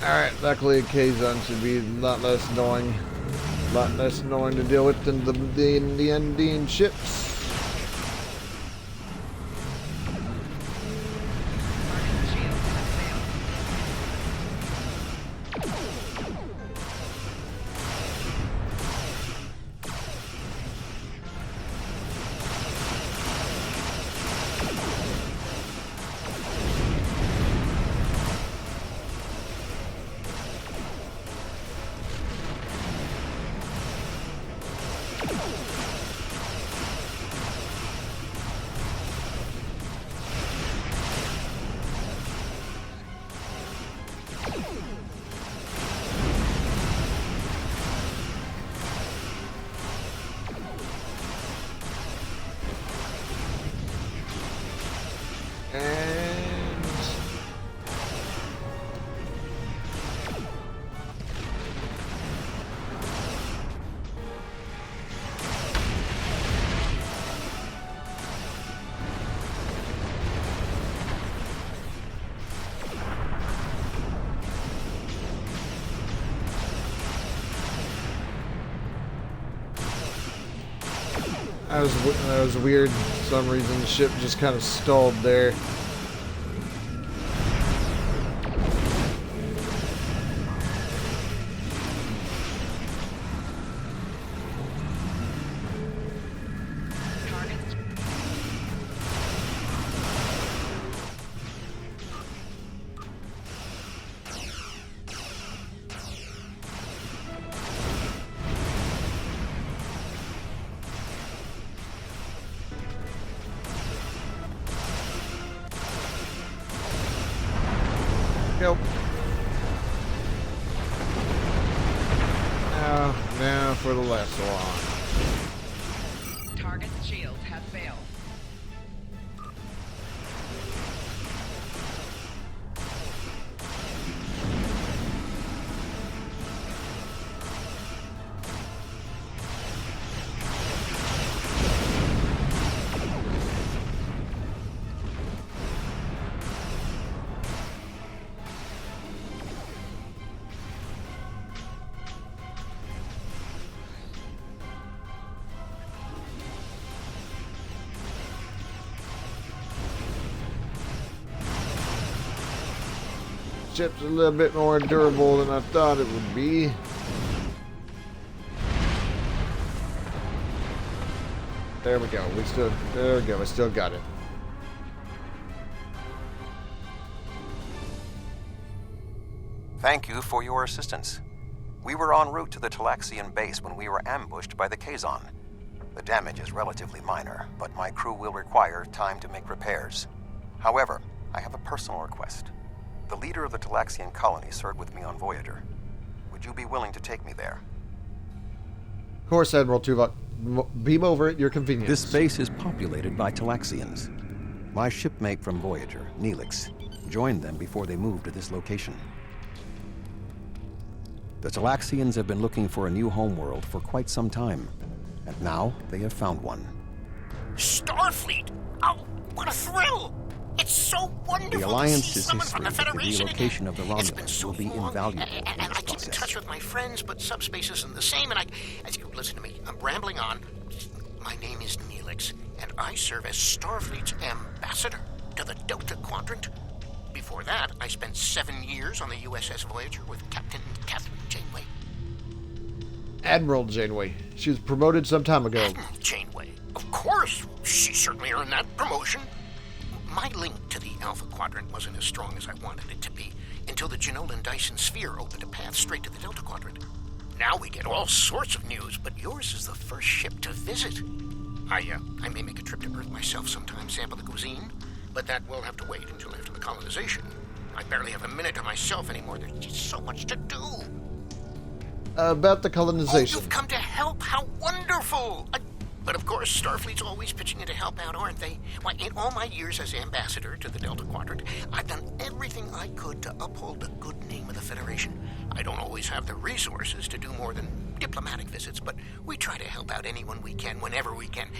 Speaker 1: Alright, luckily Kazon should be a lot less annoying. A lot less annoying to deal with than the Undine ships. That was weird. For some reason, the ship just kind of stalled there. Nope. Now for the last one.
Speaker 7: Target's shields have failed.
Speaker 1: Ship's a little bit more durable than I thought it would be. There we go. There we go. We still got it.
Speaker 8: Thank you for your assistance. We were en route to the Talaxian base when we were ambushed by the Kazon. The damage is relatively minor, but my crew will require time to make repairs. However, I have a personal request. The leader of the Talaxian colony served with me on Voyager. Would you be willing to take me there?
Speaker 1: Of course, Admiral Tuvok. Beam over at your convenience.
Speaker 2: This base is populated by Talaxians. My shipmate from Voyager, Neelix, joined them before they moved to this location. The Talaxians have been looking for a new homeworld for quite some time, and now they have found one.
Speaker 10: Starfleet! Oh, what a thrill! It's so wonderful
Speaker 2: The
Speaker 10: to
Speaker 2: Alliance's
Speaker 10: see someone from the
Speaker 2: history with the
Speaker 10: Federation
Speaker 2: relocation
Speaker 10: again.
Speaker 2: of the
Speaker 10: It's been
Speaker 2: Romulans
Speaker 10: so
Speaker 2: will be
Speaker 10: long,
Speaker 2: invaluable
Speaker 10: and
Speaker 2: in
Speaker 10: I
Speaker 2: this
Speaker 10: keep in
Speaker 2: process.
Speaker 10: touch with my friends, but subspace isn't the same, and listen to me, I'm rambling on. My name is Neelix, and I serve as Starfleet's ambassador to the Delta Quadrant. Before that, I spent 7 years on the USS Voyager with Captain Catherine Janeway.
Speaker 1: Admiral Janeway. She was promoted some time ago.
Speaker 10: Admiral Janeway? Of course, she certainly earned that promotion. My link to the Alpha Quadrant wasn't as strong as I wanted it to be until the Janolan Dyson Sphere opened a path straight to the Delta Quadrant. Now we get all sorts of news, but yours is the first ship to visit. I may make a trip to Earth myself sometime, sample the cuisine, but that will have to wait until after the colonization. I barely have a minute to myself anymore. There's just so much to do.
Speaker 1: About the
Speaker 10: Oh,
Speaker 1: colonization.
Speaker 10: you've come to help. How wonderful! But of course, Starfleet's always pitching in to help out, aren't they? Why, in all my years as ambassador to the Delta Quadrant, I've done everything I could to uphold the good name of the Federation. I don't always have the resources to do more than diplomatic visits, but we try to help out anyone we can, whenever we can.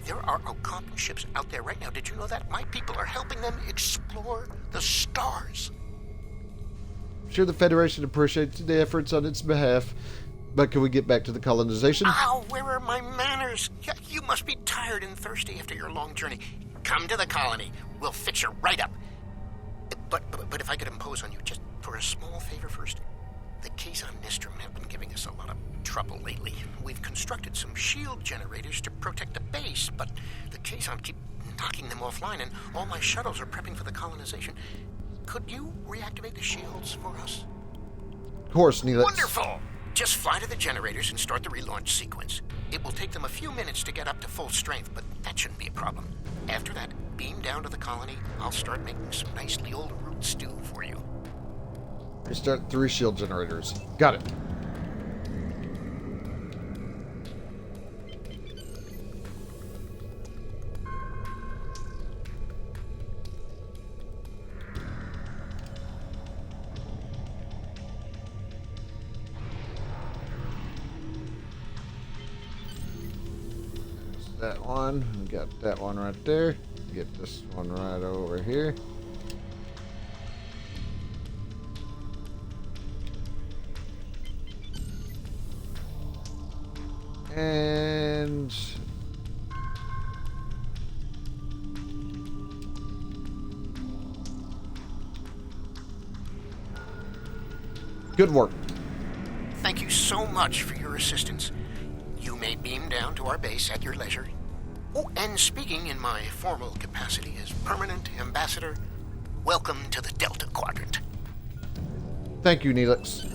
Speaker 10: There are Algonquin ships out there right now. Did you know that? My people are helping them explore the stars.
Speaker 1: I'm sure the Federation appreciates the efforts on its behalf, but can we get back to the colonization?
Speaker 10: Ow, where are my manners? You must be tired and thirsty after your long journey. Come to the colony. We'll fix you right up. But if I could impose on you just for a small favor first. The Kazon Nistrum have been giving us a lot of trouble lately. We've constructed some shield generators to protect the base, but the Kazon keep knocking them offline, and all my shuttles are prepping for the colonization. Could you reactivate the shields for us?
Speaker 1: Of course, Neelix.
Speaker 10: Wonderful! Just fly to the generators and start the relaunch sequence. It will take them a few minutes to get up to full strength, but that shouldn't be a problem. After that, beam down to the colony. I'll start making some nicely old root stew for you.
Speaker 1: Restart 3 shield generators. Got it. That one. We got that one right there. Get this one right over here. And good work.
Speaker 10: Thank you so much for your assistance. You may beam down to our base at your leisure. Oh, and speaking in my formal capacity as permanent ambassador, welcome to the Delta Quadrant.
Speaker 1: Thank you, Neelix.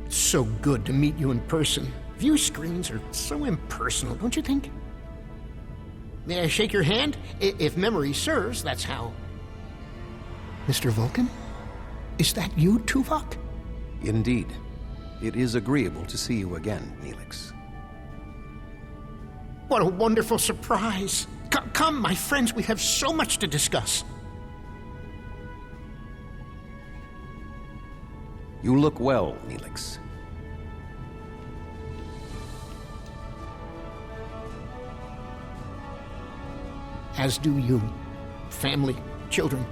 Speaker 10: So good to meet you in person. View screens are so impersonal, don't you think? May I shake your hand? If memory serves, that's how. Mr. Vulcan? Is that you, Tuvok?
Speaker 2: Indeed. It is agreeable to see you again, Neelix.
Speaker 10: What a wonderful surprise. Come, my friends, we have so much to discuss.
Speaker 2: You look well, Neelix.
Speaker 10: As do you. Family, children.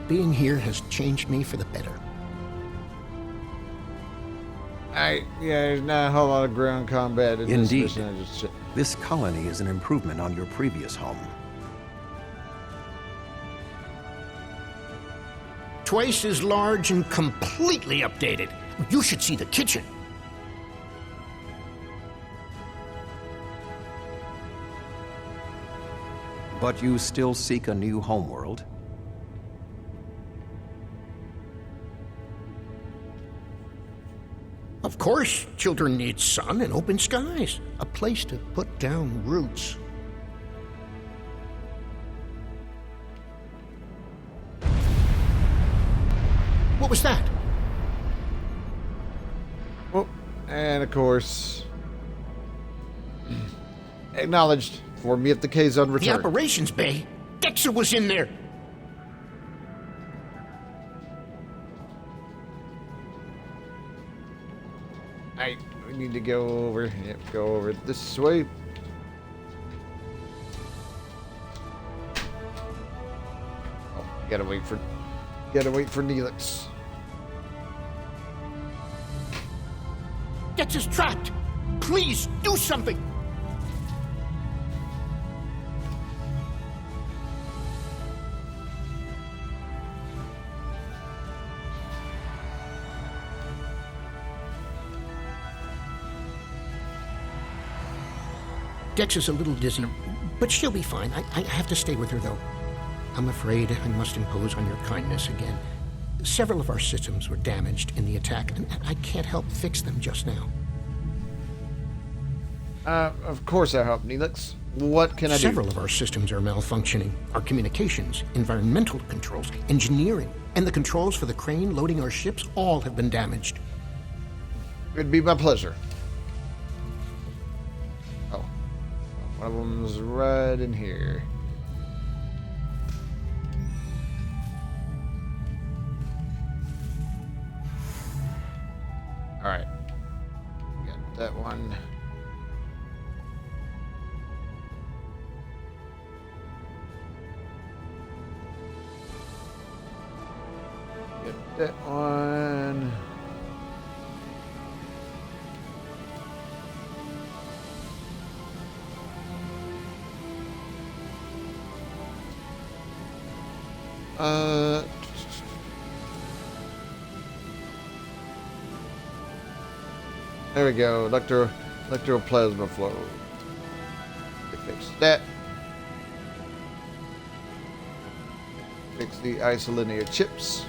Speaker 10: Being here has changed me for the better.
Speaker 1: There's not a whole lot of ground combat in
Speaker 2: Indeed.
Speaker 1: this mission.
Speaker 2: This colony is an improvement on your previous home.
Speaker 10: Twice as large and completely updated. You should see the kitchen.
Speaker 2: But you still seek a new homeworld?
Speaker 10: Of course, children need sun and open skies. A place to put down roots. What was that?
Speaker 1: Oh, and of course, acknowledged for me at the Kazon
Speaker 10: The
Speaker 1: return.
Speaker 10: operations bay? Dexter was in there.
Speaker 1: need to go over. Yep, go over this way. Oh, gotta wait for Neelix.
Speaker 10: Dex is trapped. Please do something. Dex is a little dizzy, but she'll be fine. I have to stay with her, though. I'm afraid I must impose on your kindness again. Several of our systems were damaged in the attack, and I can't help fix them just now.
Speaker 1: Of course I help, Neelix. What can I do?
Speaker 10: Several of our systems are malfunctioning. Our communications, environmental controls, engineering, and the controls for the crane loading our ships all have been damaged.
Speaker 1: It'd be my pleasure. Oh. One of them's right in here. Alright. Got that one. Get that one. There we go. Electroplasma flow. Fix that. Fix the isolinear chips.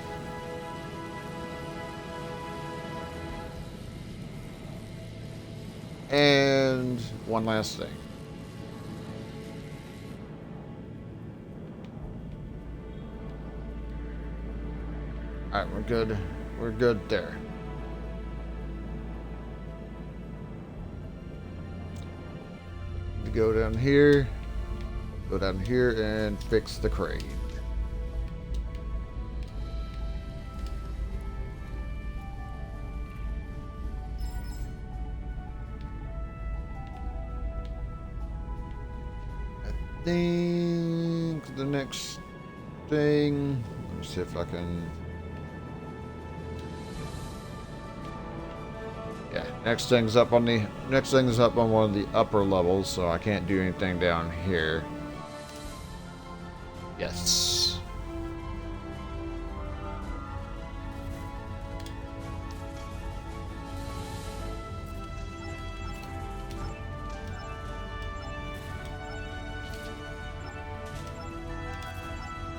Speaker 1: And one last thing. Alright, we're good. We're good there. Go down here, and fix the crane. I think the next thing, let me see if I can. Yeah, next thing's up on one of the upper levels, so I can't do anything down here. Yes.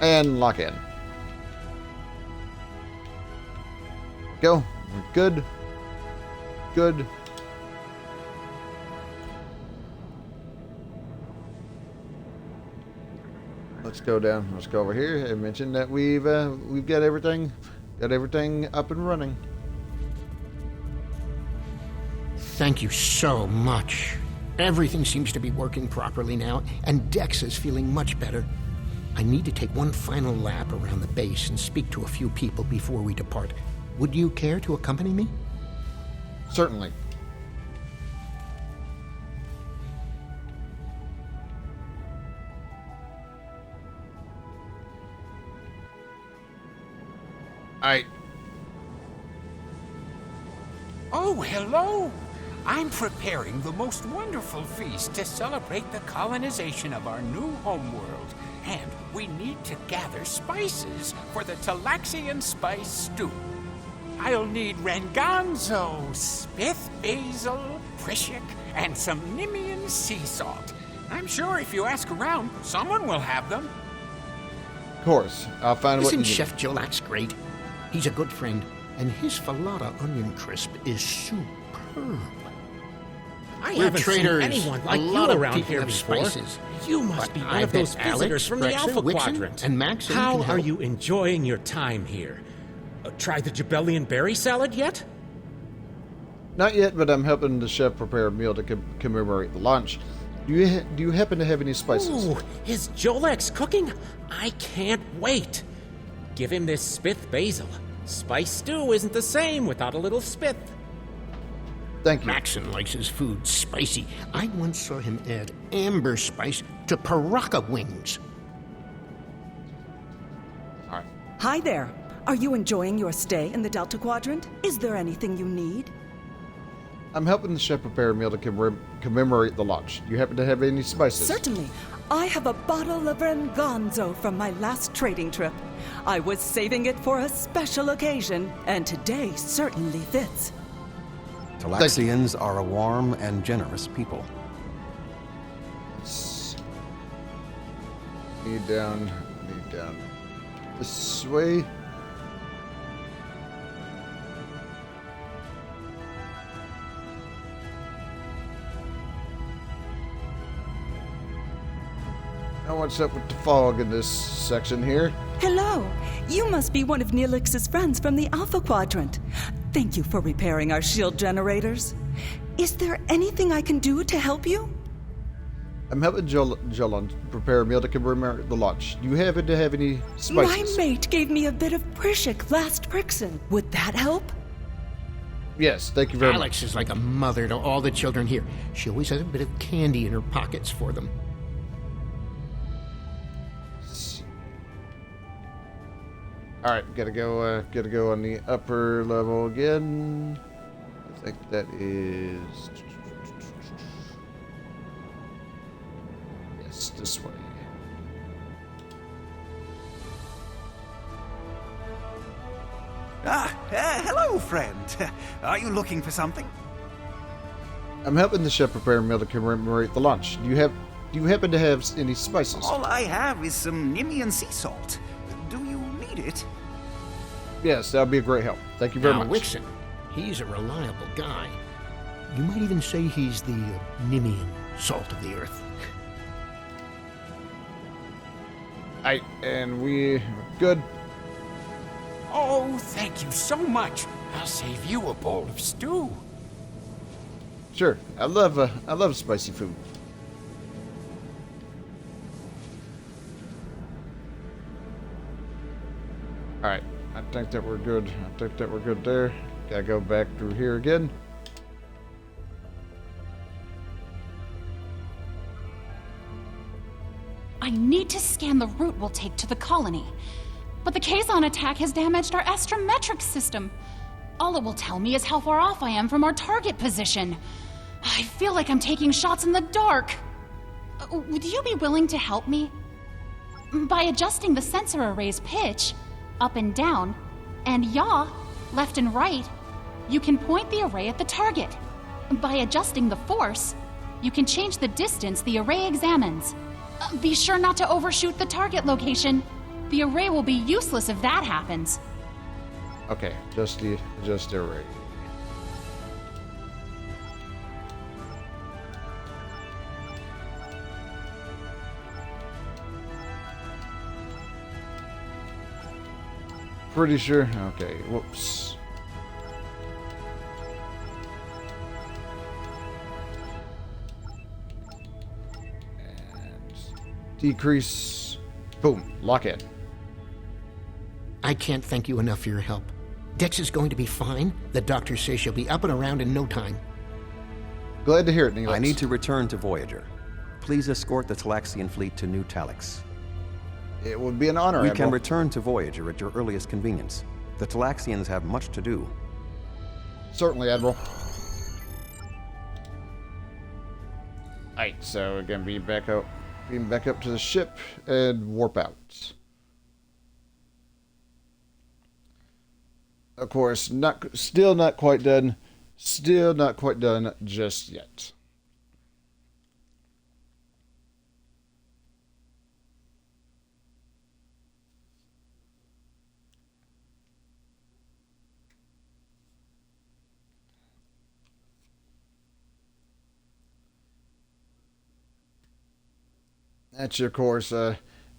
Speaker 1: And lock in. Go. We're good. Good. Let's go down. Let's go over here. I mentioned that we've got everything up and running.
Speaker 10: Thank you so much. Everything seems to be working properly now, and Dex is feeling much better. I need to take one final lap around the base and speak to a few people before we depart. Would you care to accompany me?
Speaker 1: Certainly.
Speaker 12: Oh, hello! I'm preparing the most wonderful feast to celebrate the colonization of our new homeworld. And we need to gather spices for the Talaxian spice stew. I'll need Ranganzo, Spith basil, Prishik, and some Nimian sea salt. I'm sure if you ask around, someone will have them.
Speaker 1: Of course. I'll find what you
Speaker 10: Isn't
Speaker 1: need.
Speaker 10: Chef Jolak's great? He's a good friend, and his falada onion crisp is superb.
Speaker 13: I
Speaker 10: We're
Speaker 13: haven't
Speaker 10: traders.
Speaker 13: seen anyone like
Speaker 10: a
Speaker 13: you
Speaker 10: lot of
Speaker 13: around
Speaker 10: people
Speaker 13: here
Speaker 10: have
Speaker 13: before.
Speaker 10: spices.
Speaker 13: You must
Speaker 10: But
Speaker 13: be one
Speaker 10: I
Speaker 13: of those
Speaker 10: bet Alex,
Speaker 13: visitors from the
Speaker 10: Brexon,
Speaker 13: Alpha
Speaker 10: Wixon,
Speaker 13: Quadrant.
Speaker 10: and Maxon
Speaker 13: How
Speaker 10: can
Speaker 13: are
Speaker 10: help.
Speaker 13: you enjoying your time here? Tried the Jabellian berry salad yet?
Speaker 1: Not yet, but I'm helping the chef prepare a meal to commemorate the launch. Do you happen to have any spices?
Speaker 13: Ooh, is Jolek's cooking? I can't wait. Give him this Spith basil. Spice stew isn't the same without a little Spith.
Speaker 1: Thank you.
Speaker 13: Maxon likes his food spicy. I once saw him add amber spice to Paraka wings.
Speaker 1: All right.
Speaker 14: Hi there. Are you enjoying your stay in the Delta Quadrant? Is there anything you need?
Speaker 1: I'm helping the chef prepare a meal to commemorate the launch. Do you happen to have any spices?
Speaker 14: Certainly. I have a bottle of Rangonzo from my last trading trip. I was saving it for a special occasion, and today certainly fits.
Speaker 2: Talaxians are a warm and generous people.
Speaker 1: Need down this way. Now what's up with the fog in this section here?
Speaker 14: Hello. You must be one of Neelix's friends from the Alpha Quadrant. Thank you for repairing our shield generators. Is there anything I can do to help you?
Speaker 1: I'm helping Jolon prepare a meal to commemorate the launch. Do you happen to have any spices?
Speaker 14: My mate gave me a bit of Prishik last Prixin. Would that help?
Speaker 1: Yes, thank you very
Speaker 13: Alex
Speaker 1: much.
Speaker 13: is like a mother to all the children here. She always has a bit of candy in her pockets for them.
Speaker 1: All right, gotta go on the upper level again. I think that is yes, this way.
Speaker 15: Hello, friend. Are you looking for something?
Speaker 1: I'm helping the chef prepare a meal to commemorate the launch. Do you happen to have any spices?
Speaker 15: All I have is some Nimian sea salt. Do you need it?
Speaker 1: Yes, that would be a great help. Thank you very
Speaker 13: Now,
Speaker 1: much.
Speaker 13: Wixon, he's a reliable guy. You might even say he's the Nimian salt of the earth.
Speaker 1: And we good.
Speaker 12: Oh, thank you so much. I'll save you a bowl of stew.
Speaker 1: Sure, I love spicy food. All right, I think that we're good. There. Gotta go back through here again.
Speaker 4: I need to scan the route we'll take to the colony. But the Kazon attack has damaged our astrometric system. All it will tell me is how far off I am from our target position. I feel like I'm taking shots in the dark. Would you be willing to help me? By adjusting the sensor array's pitch, up and down, and yaw, left and right, you can point the array at the target. By adjusting the force, you can change the distance the array examines. Be sure not to overshoot the target location. The array will be useless if that happens.
Speaker 1: Okay, just the array. Pretty sure. Okay, whoops. And decrease. Boom. Lock in.
Speaker 13: I can't thank you enough for your help. Dex is going to be fine. The doctor says she'll be up and around in no time.
Speaker 1: Glad to hear it, Neelix.
Speaker 2: I need to return to Voyager. Please escort the Talaxian fleet to New Talix.
Speaker 1: It would be an honor,
Speaker 2: We
Speaker 1: Admiral.
Speaker 2: can return to Voyager at your earliest convenience. The Talaxians have much to do.
Speaker 1: Certainly, Admiral. Alright, so we're gonna beam back up to the ship and warp out. Of course, still not quite done just yet.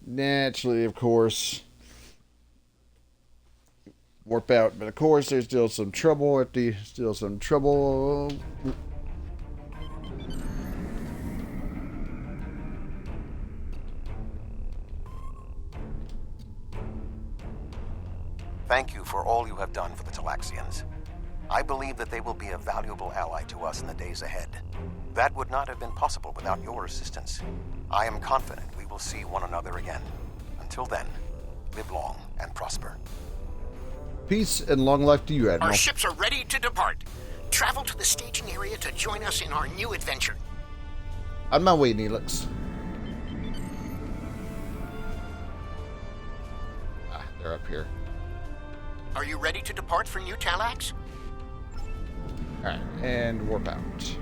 Speaker 1: Naturally, of course, warp out. But of course, there's still some trouble
Speaker 8: Thank you for all you have done for the Talaxians. I believe that they will be a valuable ally to us in the days ahead. That would not have been possible without your assistance. I am confident we will see one another again. Until then, live long and prosper.
Speaker 1: Peace and long life to you, Admiral.
Speaker 13: Our ships are ready to depart. Travel to the staging area to join us in our new adventure.
Speaker 1: On my way, Neelix. Ah, they're up here.
Speaker 13: Are you ready to depart for New Talax?
Speaker 1: Alright, and warp out.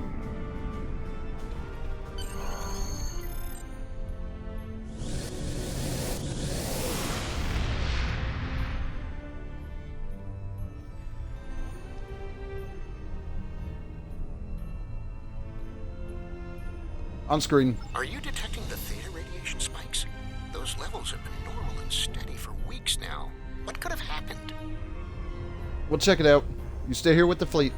Speaker 1: On screen.
Speaker 13: Are you detecting the theta radiation spikes? Those levels have been normal and steady for weeks now. What could have happened?
Speaker 1: We'll check it out. You stay here with the fleet.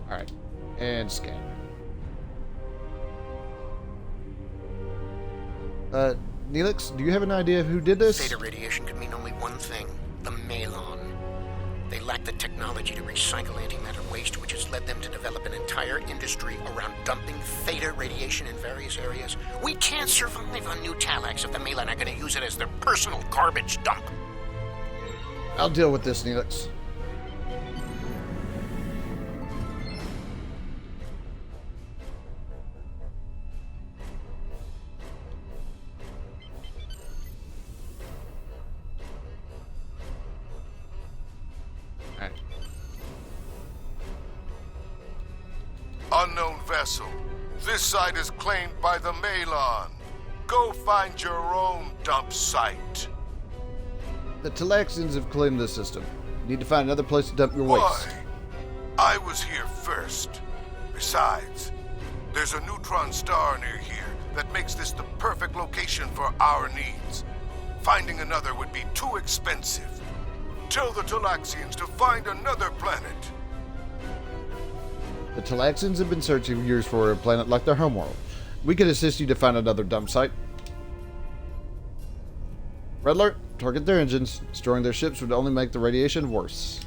Speaker 1: Alright. And scan. Neelix, do you have an idea of who did this?
Speaker 13: Theta radiation could mean only one thing. The Malon. They lack the technology to recycle antimatter waste, which has led them to develop an entire industry around dumping theta radiation in various areas. We can't survive on New Talax if the Malon are going to use it as their personal garbage dump.
Speaker 1: I'll deal with this, Neelix.
Speaker 16: Unknown vessel. This site is claimed by the Malon. Go find your own dump site.
Speaker 1: The Talaxians have claimed this system. You need to find another place to dump your waste.
Speaker 16: Why? I was here first. Besides, there's a neutron star near here that makes this the perfect location for our needs. Finding another would be too expensive. Tell the Talaxians to find another planet.
Speaker 1: The Talaxians have been searching for years for a planet like their homeworld. We could assist you to find another dump site. Red alert! Target their engines. Destroying their ships would only make the radiation worse.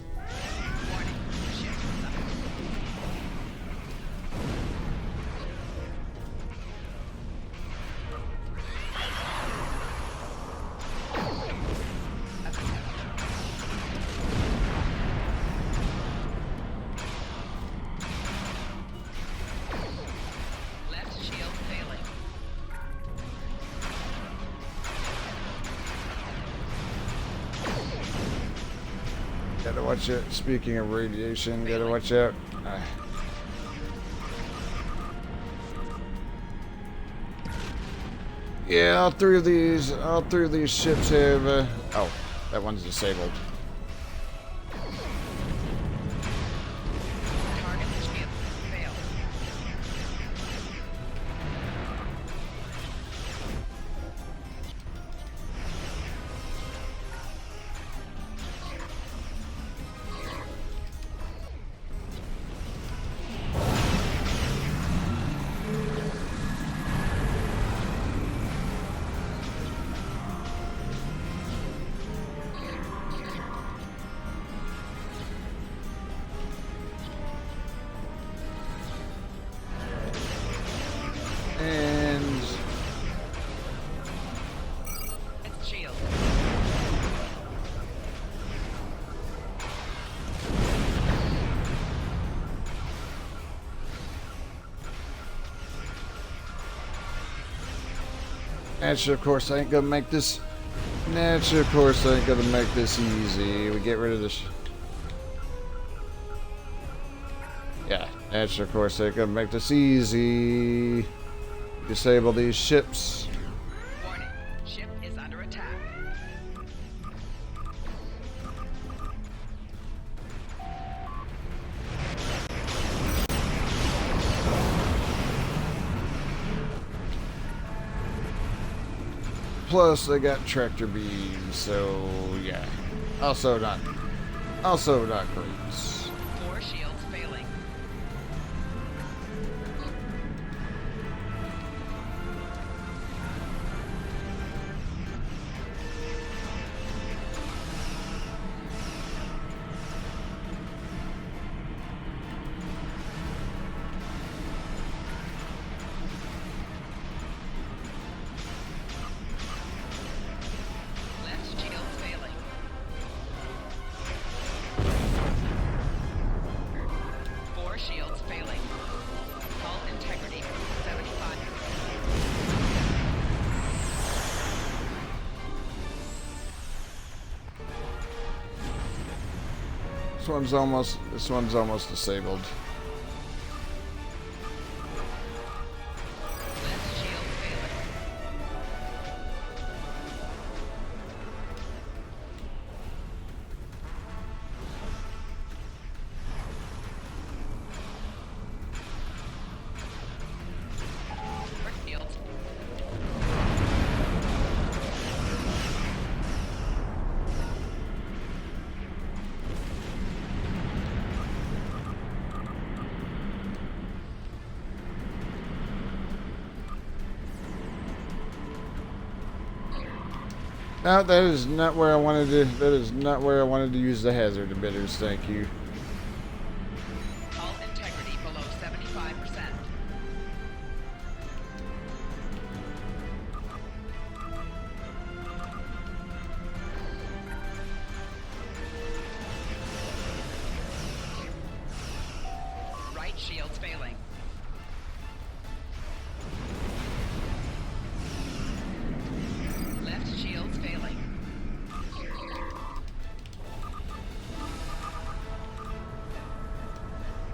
Speaker 1: Gotta watch out. Speaking of radiation, gotta watch out. Yeah, all three of these ships have. Oh, that one's disabled. Naturally, of course, I ain't gonna make this. Naturally, of course, I ain't gonna make this easy. We get rid of this. Yeah, naturally, of course, I ain't gonna make this easy. Disable these ships.
Speaker 7: Warning, ship is under attack.
Speaker 1: Plus, they got tractor beams, so yeah. Also not great.
Speaker 7: More shields failing. Four shields failing. Hull integrity 75.
Speaker 1: This one's almost disabled.
Speaker 7: Left shield failing. Right shields.
Speaker 1: No, that is not where I wanted to. That is not where I wanted to use the hazard emitters. Thank you.
Speaker 7: Hull integrity below 75%. Right shields failing. Left shields failing.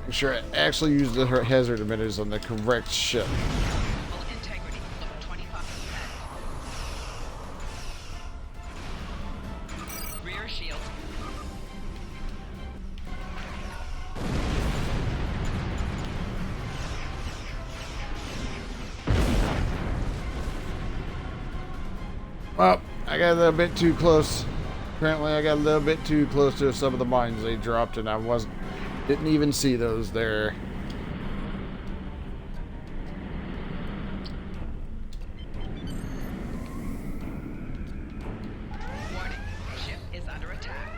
Speaker 1: Make sure I actually use the hazard emitters on the correct ship.
Speaker 7: Hull integrity below 25%. Rear shields.
Speaker 1: Well, I got a little bit too close. Apparently, I got a little bit too close to some of the mines they dropped, and I didn't even see those there.
Speaker 7: Warning. Ship is under attack.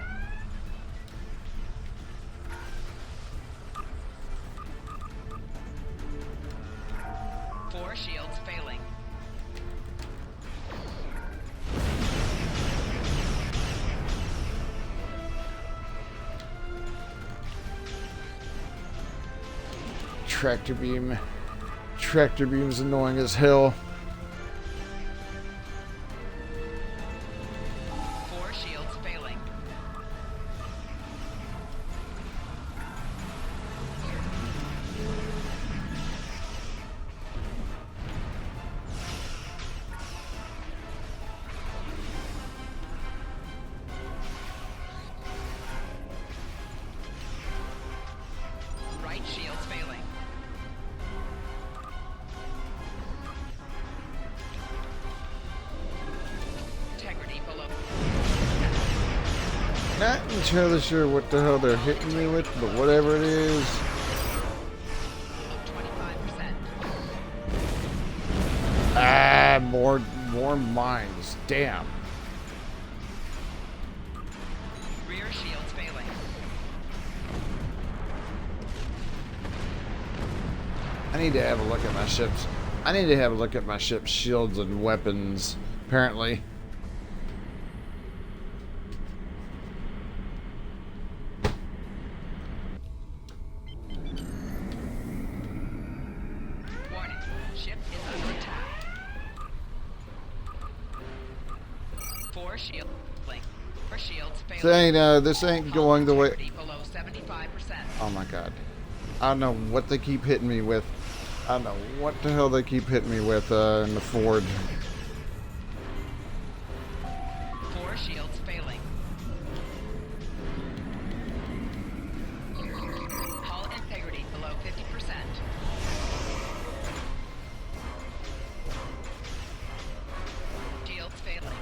Speaker 7: Four shields failing.
Speaker 1: Tractor beam. Tractor beam's annoying as hell.
Speaker 7: Four shields failing. Right shields failing. Integrity below.
Speaker 1: Not entirely sure what the hell they're hitting me with, but whatever it is.
Speaker 7: 25%.
Speaker 1: Ah, more mines. Damn.
Speaker 7: Rear shields failing.
Speaker 1: I need to have a look at my ships. I need to have a look at my ship's shields and weapons, apparently.
Speaker 7: Warning. Ship is under attack. Four shields failing. Four shields failing.
Speaker 1: This ain't going the way.
Speaker 7: Integrity below 75%.
Speaker 1: Oh my god. I don't know what they keep hitting me with. I don't know what the hell they keep hitting me with in the Ford.
Speaker 7: Four shields failing. Hull integrity below 50%. Shields failing.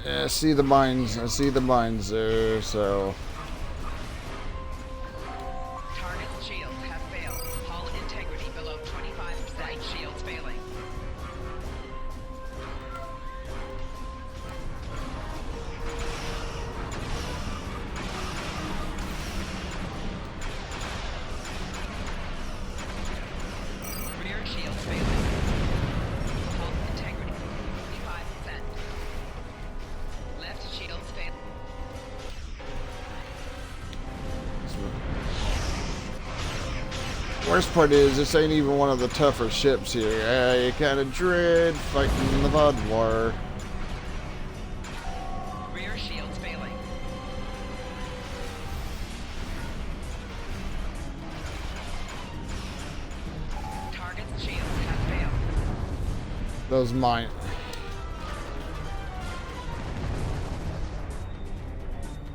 Speaker 1: Yeah, I see the mines. I see the mines there, so.
Speaker 7: Target's shields have failed. Hull integrity below 25%. Right shields failing. Rear shields failing. Hull integrity 25%. Left shields failing.
Speaker 1: Worst part is, this ain't even one of the tougher ships here. You kind of dread fighting the VOD war.
Speaker 7: Rear shields failing. Target's shield has failed.
Speaker 1: Those mine.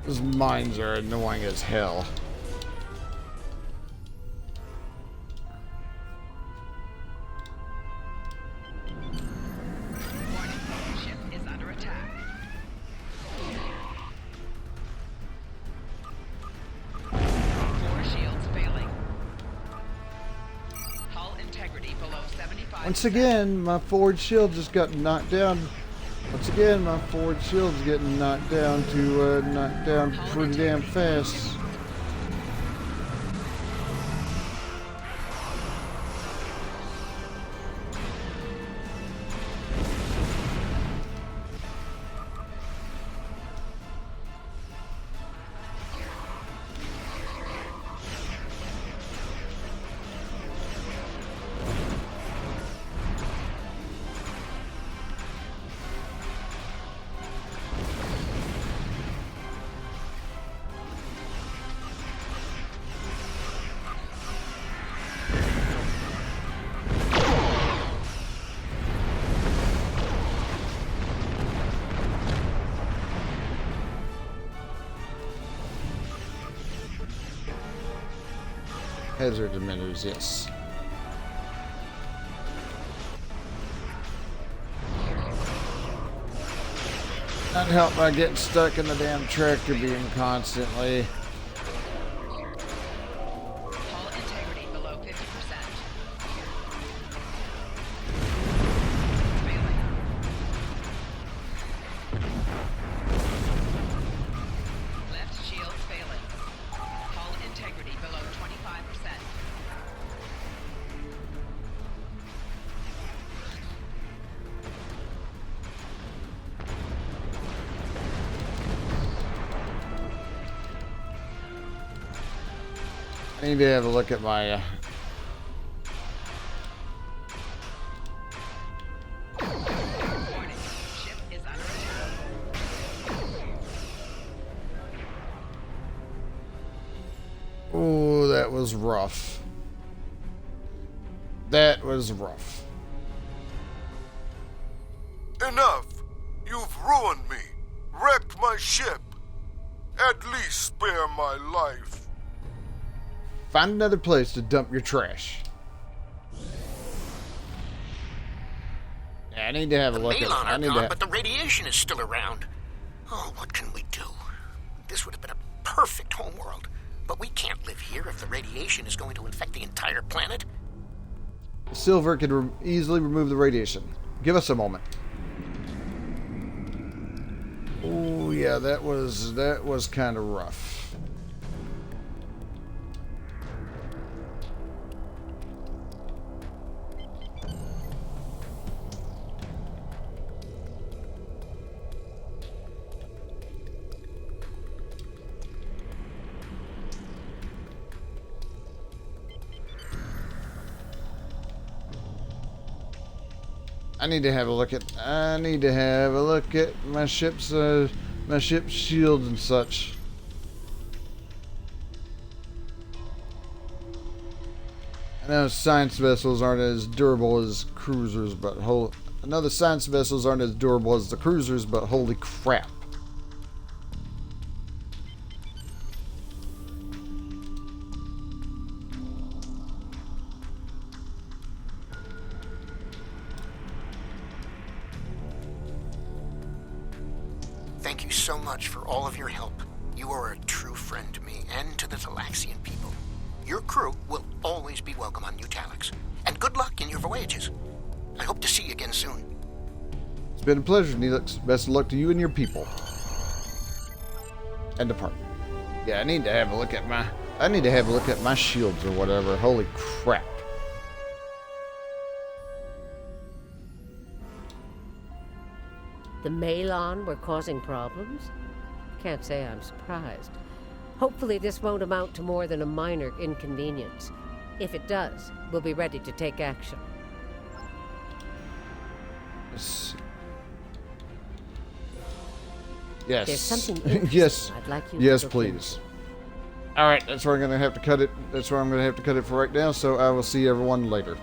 Speaker 1: Those mines are annoying as hell.
Speaker 7: Ship is under attack. Floor shields failing. Hull integrity below 75%.
Speaker 1: Once again, my forward shield just got knocked down. Once again, my forward shield's getting knocked down pretty damn fast. Hazard emitters, yes. Not helped by getting stuck in the damn tractor beam constantly.
Speaker 7: Hull integrity below 50%. Failing. Left shield failing. Hull integrity below 25%.
Speaker 1: I need to have a look at my
Speaker 7: Warning. Ship is under attack.
Speaker 1: Ooh, that was rough. That was rough.
Speaker 16: Enough! You've ruined me, wrecked my ship. At least spare my life.
Speaker 1: Find another place to dump your trash. Yeah, I need to have a look at it.
Speaker 13: Malon
Speaker 1: I
Speaker 13: are
Speaker 1: need
Speaker 13: gone,
Speaker 1: to.
Speaker 13: but the radiation is still around. Oh, what can we do? This would have been a perfect homeworld. But we can't live here if the radiation is going to infect the entire planet.
Speaker 1: Silver could easily remove the radiation. Give us a moment. Oh yeah, that was kind of rough. I need to have a look at my ship's shields and such. I know science vessels aren't as durable as cruisers, but I know the science vessels aren't as durable as the cruisers, but holy crap.
Speaker 13: Thank you so much for all of your help. You are a true friend to me and to the Talaxian people. Your crew will always be welcome on New Talax. And good luck in your voyages. I hope to see you again soon.
Speaker 1: It's been a pleasure, Neelix. Best of luck to you and your people. And depart. Yeah, I need to have a look at my shields or whatever. Holy crap.
Speaker 3: The Malon were causing problems? Can't say I'm surprised. Hopefully this won't amount to more than a minor inconvenience. If it does, we'll be ready to take action.
Speaker 1: Yes.
Speaker 3: There's something interesting
Speaker 1: Yes.
Speaker 3: I'd like you
Speaker 1: Yes,
Speaker 3: to look
Speaker 1: please. All right, that's where I'm going to have to cut it. That's where I'm going to have to cut it for right now. So I will see everyone later.